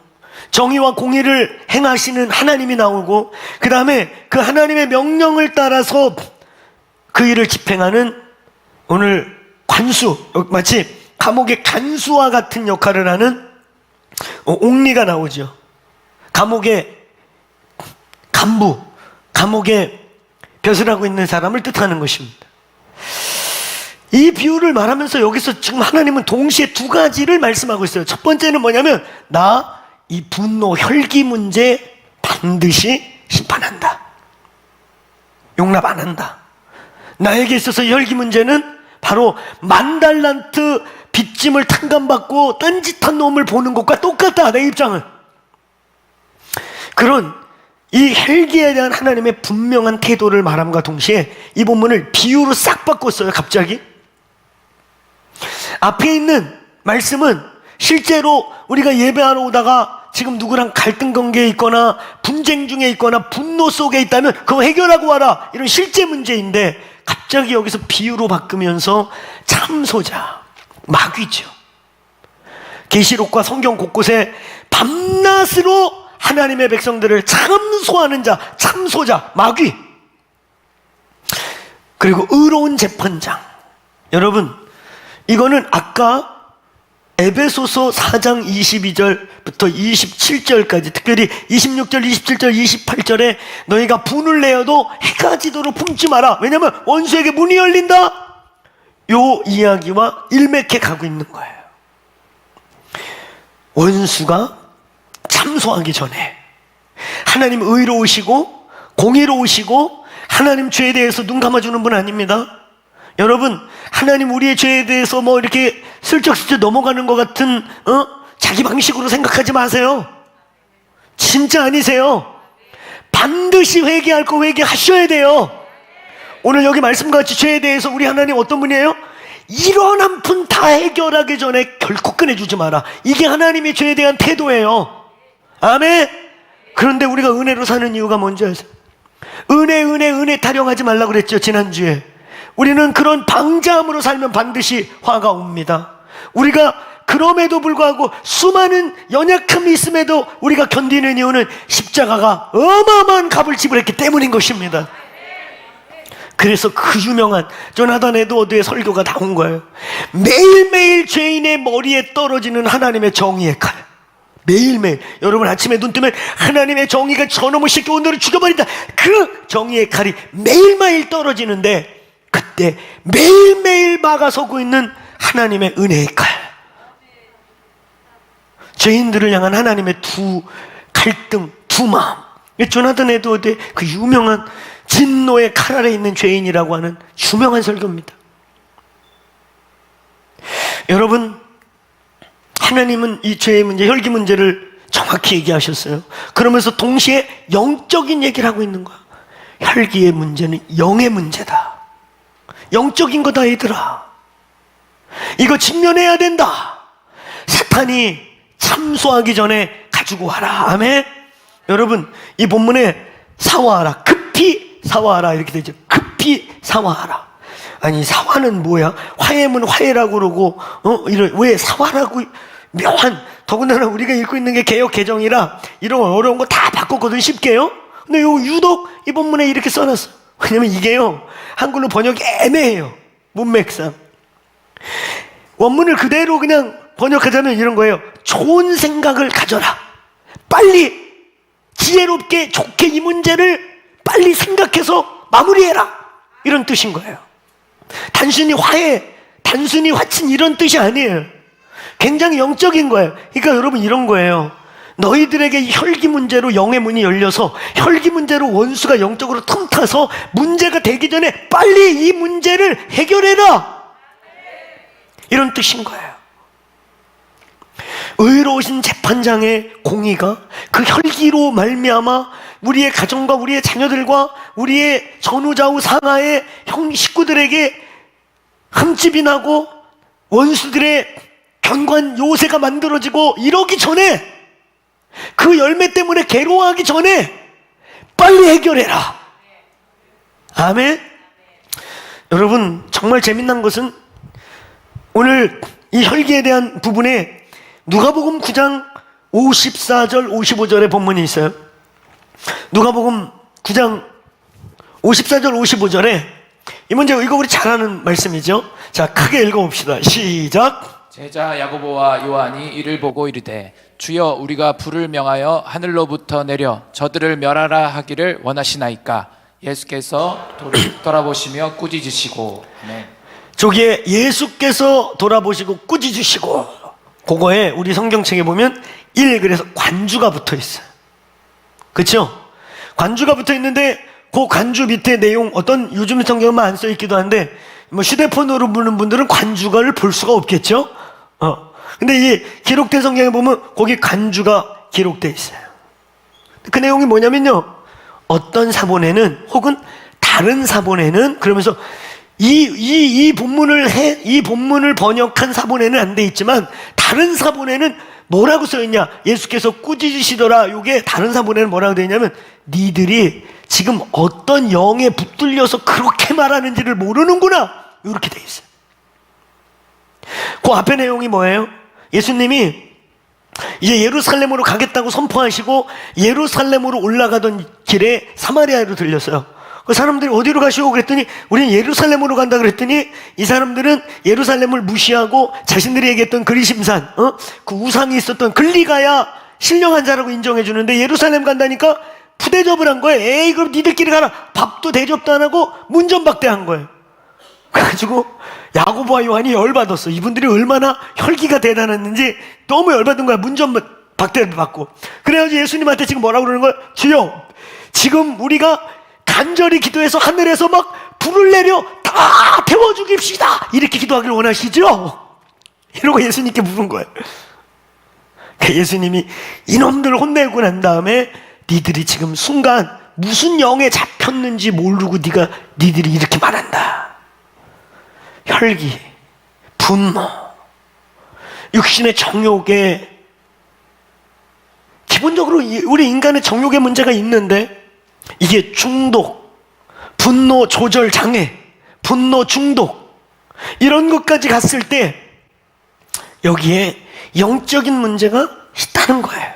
정의와 공의를 행하시는 하나님이 나오고, 그 다음에 그 하나님의 명령을 따라서 그 일을 집행하는 오늘 관수, 마치 감옥의 간수와 같은 역할을 하는 옥리가 나오죠. 감옥의 간부, 감옥에 벼슬 하고 있는 사람을 뜻하는 것입니다. 이 비유를 말하면서 여기서 지금 하나님은 동시에 두 가지를 말씀하고 있어요. 첫 번째는 뭐냐면, 나 이 분노, 혈기 문제 반드시 심판한다. 용납 안 한다. 나에게 있어서 혈기 문제는 바로 만달란트 빚짐을 탕감받고 딴짓한 놈을 보는 것과 똑같다. 내 입장은. 그런 이 혈기에 대한 하나님의 분명한 태도를 말함과 동시에 이 본문을 비유로 싹 바꿨어요. 갑자기 앞에 있는 말씀은 실제로 우리가 예배하러 오다가 지금 누구랑 갈등 관계에 있거나 분쟁 중에 있거나 분노 속에 있다면 그거 해결하고 와라, 이런 실제 문제인데, 갑자기 여기서 비유로 바꾸면서 참소자, 마귀죠. 계시록과 성경 곳곳에 밤낮으로 하나님의 백성들을 참소하는 자, 참소자, 마귀. 그리고 의로운 재판장. 여러분, 이거는 아까 에베소서 4장 22절부터 27절까지, 특별히 26절, 27절, 28절에 너희가 분을 내어도 해가 지도록 품지 마라. 왜냐하면 원수에게 문이 열린다. 요 이야기와 일맥해 가고 있는 거예요. 원수가 참소하기 전에 하나님 의로우시고 공의로우시고 하나님 죄에 대해서 눈 감아주는 분 아닙니다. 여러분, 하나님 우리의 죄에 대해서 뭐 이렇게 슬쩍슬쩍 넘어가는 것 같은 자기 방식으로 생각하지 마세요. 진짜 아니세요. 반드시 회개할 거 회개하셔야 돼요. 오늘 여기 말씀과 같이 죄에 대해서 우리 하나님 어떤 분이에요? 1원 한 푼 다 해결하기 전에 결코 꺼내주지 마라. 이게 하나님의 죄에 대한 태도예요. 아멘. 그런데 우리가 은혜로 사는 이유가 뭔지 아세요? 은혜 타령하지 말라고 그랬죠, 지난주에. 우리는 그런 방자함으로 살면 반드시 화가 옵니다. 우리가 그럼에도 불구하고 수많은 연약함이 있음에도 우리가 견디는 이유는 십자가가 어마어마한 값을 지불했기 때문인 것입니다. 그래서 그 유명한 조나단 에드워드의 설교가 나온 거예요. 매일매일 죄인의 머리에 떨어지는 하나님의 정의의 칼. 매일매일 여러분 아침에 눈 뜨면 하나님의 정의가 저놈의 새끼 오늘은 죽여버린다. 그 정의의 칼이 매일매일 떨어지는데 그때 매일매일 막아서고 있는 하나님의 은혜의 칼. 죄인들을 향한 하나님의 두 갈등, 두 마음. 조나단 에드워드의 그 유명한 진노의 칼 아래 있는 죄인이라고 하는 유명한 설교입니다. 여러분, 하나님은 이 죄의 문제, 혈기 문제를 정확히 얘기하셨어요. 그러면서 동시에 영적인 얘기를 하고 있는 거야. 혈기의 문제는 영의 문제다. 영적인 거다 얘들아. 이거 직면해야 된다. 사탄이 참소하기 전에 가지고 와라. 아멘. 여러분, 이 본문에 사와하라, 급히 사와하라 이렇게 되죠. 급히 사와하라. 아니 사화는 뭐야? 화해문 화해라고 그러고 이런 왜 사화라고 묘한, 더군다나 우리가 읽고 있는 게 개역 개정이라 이런 어려운 거 다 바꿨거든 쉽게요. 근데 요 유독 이 본문에 이렇게 써놨어. 왜냐면 이게요 한글로 번역이 애매해요. 문맥상 원문을 그대로 그냥 번역하자면 이런 거예요. 좋은 생각을 가져라. 빨리 지혜롭게 좋게 이 문제를 빨리 생각해서 마무리해라. 이런 뜻인 거예요. 단순히 화해, 단순히 화친 이런 뜻이 아니에요. 굉장히 영적인 거예요. 그러니까 여러분 이런 거예요. 너희들에게 혈기 문제로 영의 문이 열려서 혈기 문제로 원수가 영적으로 틈타서 문제가 되기 전에 빨리 이 문제를 해결해라. 이런 뜻인 거예요. 의로우신 재판장의 공의가 그 혈기로 말미암아 우리의 가정과 우리의 자녀들과 우리의 전후좌우 상하의 형 식구들에게 흠집이 나고 원수들의 견고한 요새가 만들어지고 이러기 전에, 그 열매 때문에 괴로워하기 전에 빨리 해결해라. 아멘. 여러분 정말 재미난 것은 오늘 이 혈기에 대한 부분에 누가복음 9장 54절 55절의 본문이 있어요. 누가복음 9장 54절 55절에 이 문제 이거 우리 잘 아는 말씀이죠. 자 크게 읽어봅시다. 시작. 제자 야고보와 요한이 이를 보고 이르되 주여 우리가 불을 명하여 하늘로부터 내려 저들을 멸하라 하기를 원하시나이까. 예수께서 돌아보시며 꾸짖으시고. 아멘. 저기에 예수께서 돌아보시고 꾸짖으시고, 그거에 우리 성경책에 보면 1 그래서 관주가 붙어 있어요. 그렇죠? 관주가 붙어 있는데 그 관주 밑에 내용 어떤 요즘 성경만 안 써 있기도 한데 뭐 휴대폰으로 보는 분들은 관주가를 볼 수가 없겠죠? 근데 이 기록된 성경에 보면 거기 관주가 기록돼 있어요. 그 내용이 뭐냐면요, 어떤 사본에는 혹은 다른 사본에는 그러면서 이 본문을 번역한 사본에는 안 돼 있지만 다른 사본에는 뭐라고 써있냐, 예수께서 꾸짖으시더라. 요게 다른 사본에는 뭐라고 되어 있냐면 니들이 지금 어떤 영에 붙들려서 그렇게 말하는지를 모르는구나, 이렇게 돼 있어요. 그 앞에 내용이 뭐예요? 예수님이 이제 예루살렘으로 가겠다고 선포하시고 예루살렘으로 올라가던 길에 사마리아로 들렸어요. 그 사람들이 어디로 가시오 그랬더니 우리는 예루살렘으로 간다 그랬더니 이 사람들은 예루살렘을 무시하고 자신들이 얘기했던 그리심산, 그 우상이 있었던 글리가야 신령한 자라고 인정해 주는데 예루살렘 간다니까 푸대접을 한 거예요. 에이 그럼 니들끼리 가라. 밥도 대접도 안 하고 문전박대한 거예요. 그래가지고 야고보와 요한이 열받았어. 이분들이 얼마나 혈기가 대단했는지 너무 열받은 거야. 문전박대를 받고. 그래가지고 예수님한테 지금 뭐라고 그러는 거야? 주여, 지금 우리가 간절히 기도해서 하늘에서 막 불을 내려 다 태워 죽입시다, 이렇게 기도하길 원하시죠? 이러고 예수님께 물은 거예요. 예수님이 이놈들을 혼내고 난 다음에 니들이 지금 순간 무슨 영에 잡혔는지 모르고 니들이 이렇게 말한다. 혈기, 분노, 육신의 정욕에, 기본적으로 우리 인간의 정욕의 문제가 있는데 이게 중독, 분노 조절 장애, 분노 중독, 이런 것까지 갔을 때 여기에 영적인 문제가 있다는 거예요.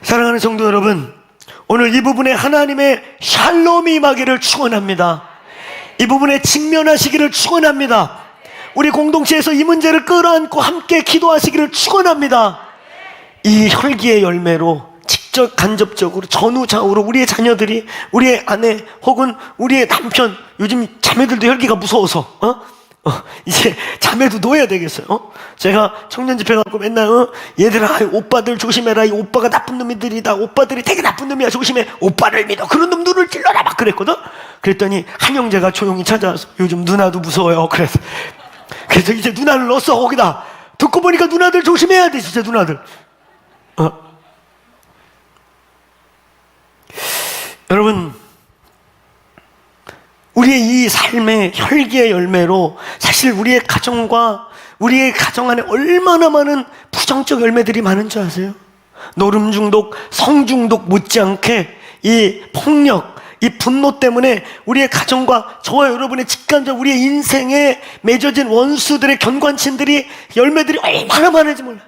사랑하는 성도 여러분, 오늘 이 부분에 하나님의 샬롬이 임하기를 축원합니다. 이 부분에 직면하시기를 축원합니다. 우리 공동체에서 이 문제를 끌어안고 함께 기도하시기를 축원합니다. 이 혈기의 열매로 직접 간접적으로 전후좌우로 우리의 자녀들이, 우리의 아내 혹은 우리의 남편, 요즘 자매들도 혈기가 무서워서 이제 자매도 놓아야 되겠어요. 제가 청년 집회 갖고 맨날 얘들아, 오빠들 조심해라, 이 오빠가 나쁜 놈들이다, 오빠들이 되게 나쁜 놈이야, 조심해, 오빠를 믿어, 그런 놈 눈을 찔러라, 막 그랬거든. 그랬더니 한 형제가 조용히 찾아와서 요즘 누나도 무서워요. 그래서 이제 누나를 넣었어 거기다. 듣고 보니까 누나들 조심해야 돼, 진짜 누나들. 여러분, 우리의 이 삶의 혈기의 열매로 사실 우리의 가정과 우리의 가정 안에 얼마나 많은 부정적 열매들이 많은 줄 아세요? 노름 중독, 성 중독 못지않게 이 폭력, 이 분노 때문에 우리의 가정과 저와 여러분의 직간접 우리의 인생에 맺어진 원수들의 견관친들이 열매들이 얼마나 많은지 몰라요.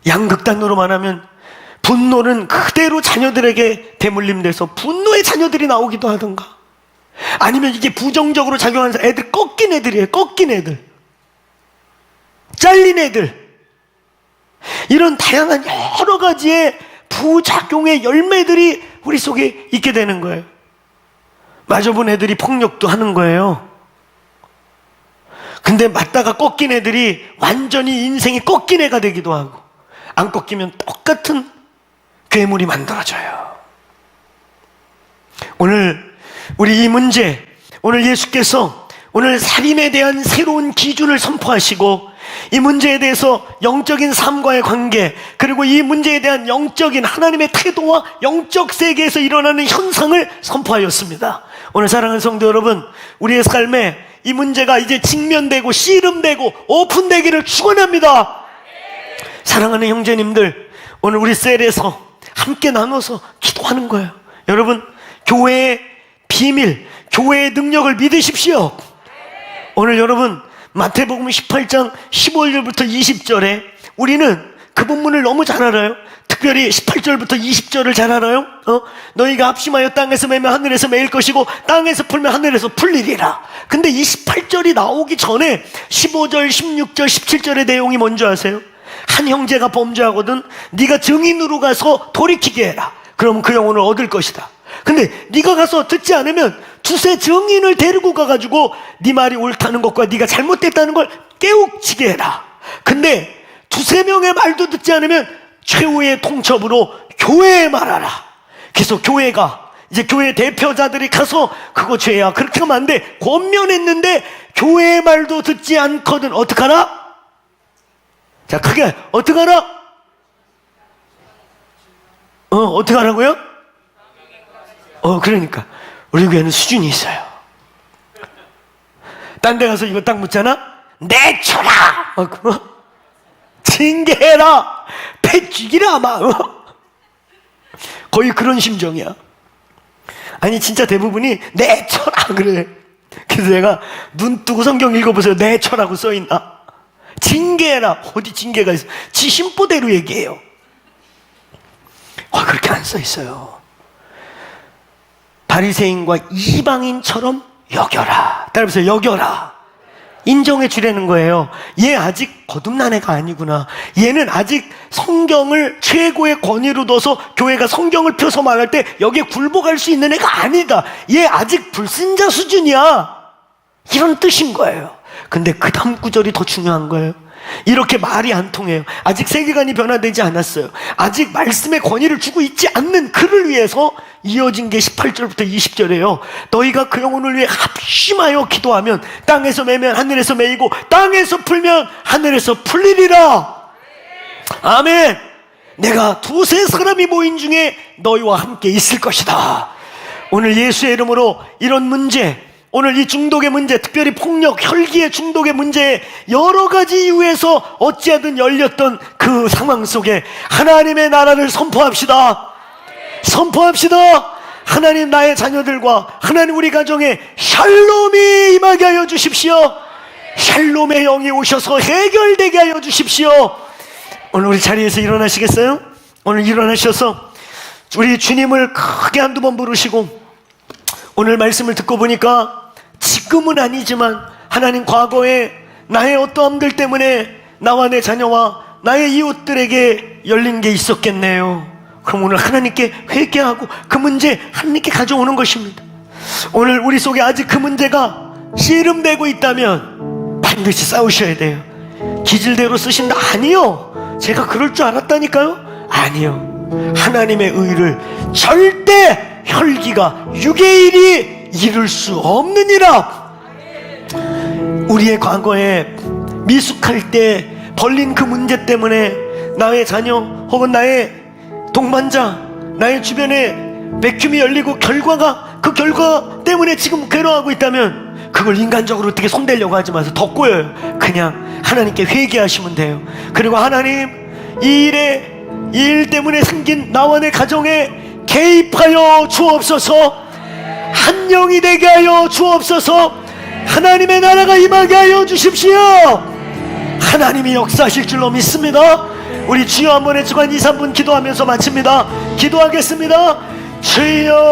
양극단으로 말하면 분노는 그대로 자녀들에게 대물림돼서 분노의 자녀들이 나오기도 하던가, 아니면 이게 부정적으로 작용하면서 애들 꺾인 애들이에요. 꺾인 애들, 잘린 애들, 이런 다양한 여러 가지의 부작용의 열매들이 우리 속에 있게 되는 거예요. 맞아본 애들이 폭력도 하는 거예요. 근데 맞다가 꺾인 애들이 완전히 인생이 꺾인 애가 되기도 하고, 안 꺾이면 똑같은 괴물이 만들어져요. 오늘 우리 이 문제, 오늘 예수께서 오늘 살인에 대한 새로운 기준을 선포하시고, 이 문제에 대해서 영적인 삶과의 관계, 그리고 이 문제에 대한 영적인 하나님의 태도와 영적 세계에서 일어나는 현상을 선포하였습니다. 오늘 사랑하는 성도 여러분, 우리의 삶에 이 문제가 이제 직면되고 씨름되고 오픈되기를 축원합니다. 사랑하는 형제님들, 오늘 우리 셀에서 함께 나눠서 기도하는 거예요. 여러분, 교회의 비밀, 교회의 능력을 믿으십시오. 오늘 여러분, 마태복음 18장 15절부터 20절에 우리는 그 본문을 너무 잘 알아요. 특별히 18절부터 20절을 잘 알아요. 너희가 합심하여 땅에서 매면 하늘에서 매일 것이고 땅에서 풀면 하늘에서 풀리리라. 근데 이 18절이 나오기 전에 15절, 16절, 17절의 내용이 뭔지 아세요? 한 형제가 범죄하거든 네가 증인으로 가서 돌이키게 해라. 그럼 그 영혼을 얻을 것이다. 근데 네가 가서 듣지 않으면 두세 증인을 데리고 가가지고 네 말이 옳다는 것과 네가 잘못됐다는 걸 깨우치게 해라. 근데 두세 명의 말도 듣지 않으면 최후의 통첩으로 교회에 말하라. 그래서 교회가, 이제 교회 대표자들이 가서 그거 죄야, 그렇게 하면 안 돼, 권면했는데 교회의 말도 듣지 않거든. 어떡하나? 자, 크게 어떡하나? 어떡하라고요? 그러니까 우리 교회는 수준이 있어요. 딴 데 가서 이거 딱 묻잖아? 내쳐라! 징계해라! 패죽이라 막 거의 그런 심정이야. 아니 진짜 대부분이 내쳐라 그래. 그래서 내가 눈 뜨고 성경 읽어보세요. 내쳐라고 써있나? 징계해라. 어디 징계가 있어? 지 심보대로 얘기해요. 그렇게 안 써있어요. 바리새인과 이방인처럼 여겨라. 따라해보세요. 여겨라. 인정해 주라는 거예요. 얘 아직 거듭난 애가 아니구나. 얘는 아직 성경을 최고의 권위로 둬서 교회가 성경을 펴서 말할 때 여기에 굴복할 수 있는 애가 아니다. 얘 아직 불신자 수준이야. 이런 뜻인 거예요. 근데 그 다음 구절이 더 중요한 거예요. 이렇게 말이 안 통해요. 아직 세계관이 변화되지 않았어요. 아직 말씀의 권위를 주고 있지 않는 그를 위해서 이어진 게 18절부터 20절이에요. 너희가 그 영혼을 위해 합심하여 기도하면 땅에서 매면 하늘에서 매이고 땅에서 풀면 하늘에서 풀리리라. 아멘. 내가 두세 사람이 모인 중에 너희와 함께 있을 것이다. 오늘 예수의 이름으로 이런 문제, 오늘 이 중독의 문제, 특별히 폭력, 혈기의 중독의 문제에 여러 가지 이유에서 어찌하든 열렸던 그 상황 속에 하나님의 나라를 선포합시다. 선포합시다. 하나님 나의 자녀들과 하나님 우리 가정에 샬롬이 임하게 하여 주십시오. 샬롬의 영이 오셔서 해결되게 하여 주십시오. 오늘 우리 자리에서 일어나시겠어요? 오늘 일어나셔서 우리 주님을 크게 한두 번 부르시고, 오늘 말씀을 듣고 보니까 지금은 아니지만 하나님, 과거에 나의 어떠함들 때문에 나와 내 자녀와 나의 이웃들에게 열린 게 있었겠네요. 그럼 오늘 하나님께 회개하고 그 문제 하나님께 가져오는 것입니다. 오늘 우리 속에 아직 그 문제가 씨름되고 있다면 반드시 싸우셔야 돼요. 기질대로 쓰신다? 아니요. 제가 그럴 줄 알았다니까요? 아니요. 하나님의 의를 절대 혈기가 6의 1이 이룰 수 없느니라. 우리의 과거에 미숙할 때 벌린 그 문제 때문에 나의 자녀 혹은 나의 동반자, 나의 주변에 백큐이 열리고 그 결과 때문에 지금 괴로워하고 있다면 그걸 인간적으로 어떻게 손대려고 하지 마세요. 더 꼬여요. 그냥 하나님께 회개하시면 돼요. 그리고 하나님, 이 일 때문에 생긴 나와 내 가정에 개입하여 주옵소서. 한 영이 되게 하여 주옵소서. 하나님의 나라가 임하게 하여 주십시오. 하나님이 역사하실 줄로 믿습니다. 우리 주여 한번 해주고 한 2, 3분 기도하면서 마칩니다. 기도하겠습니다. 주여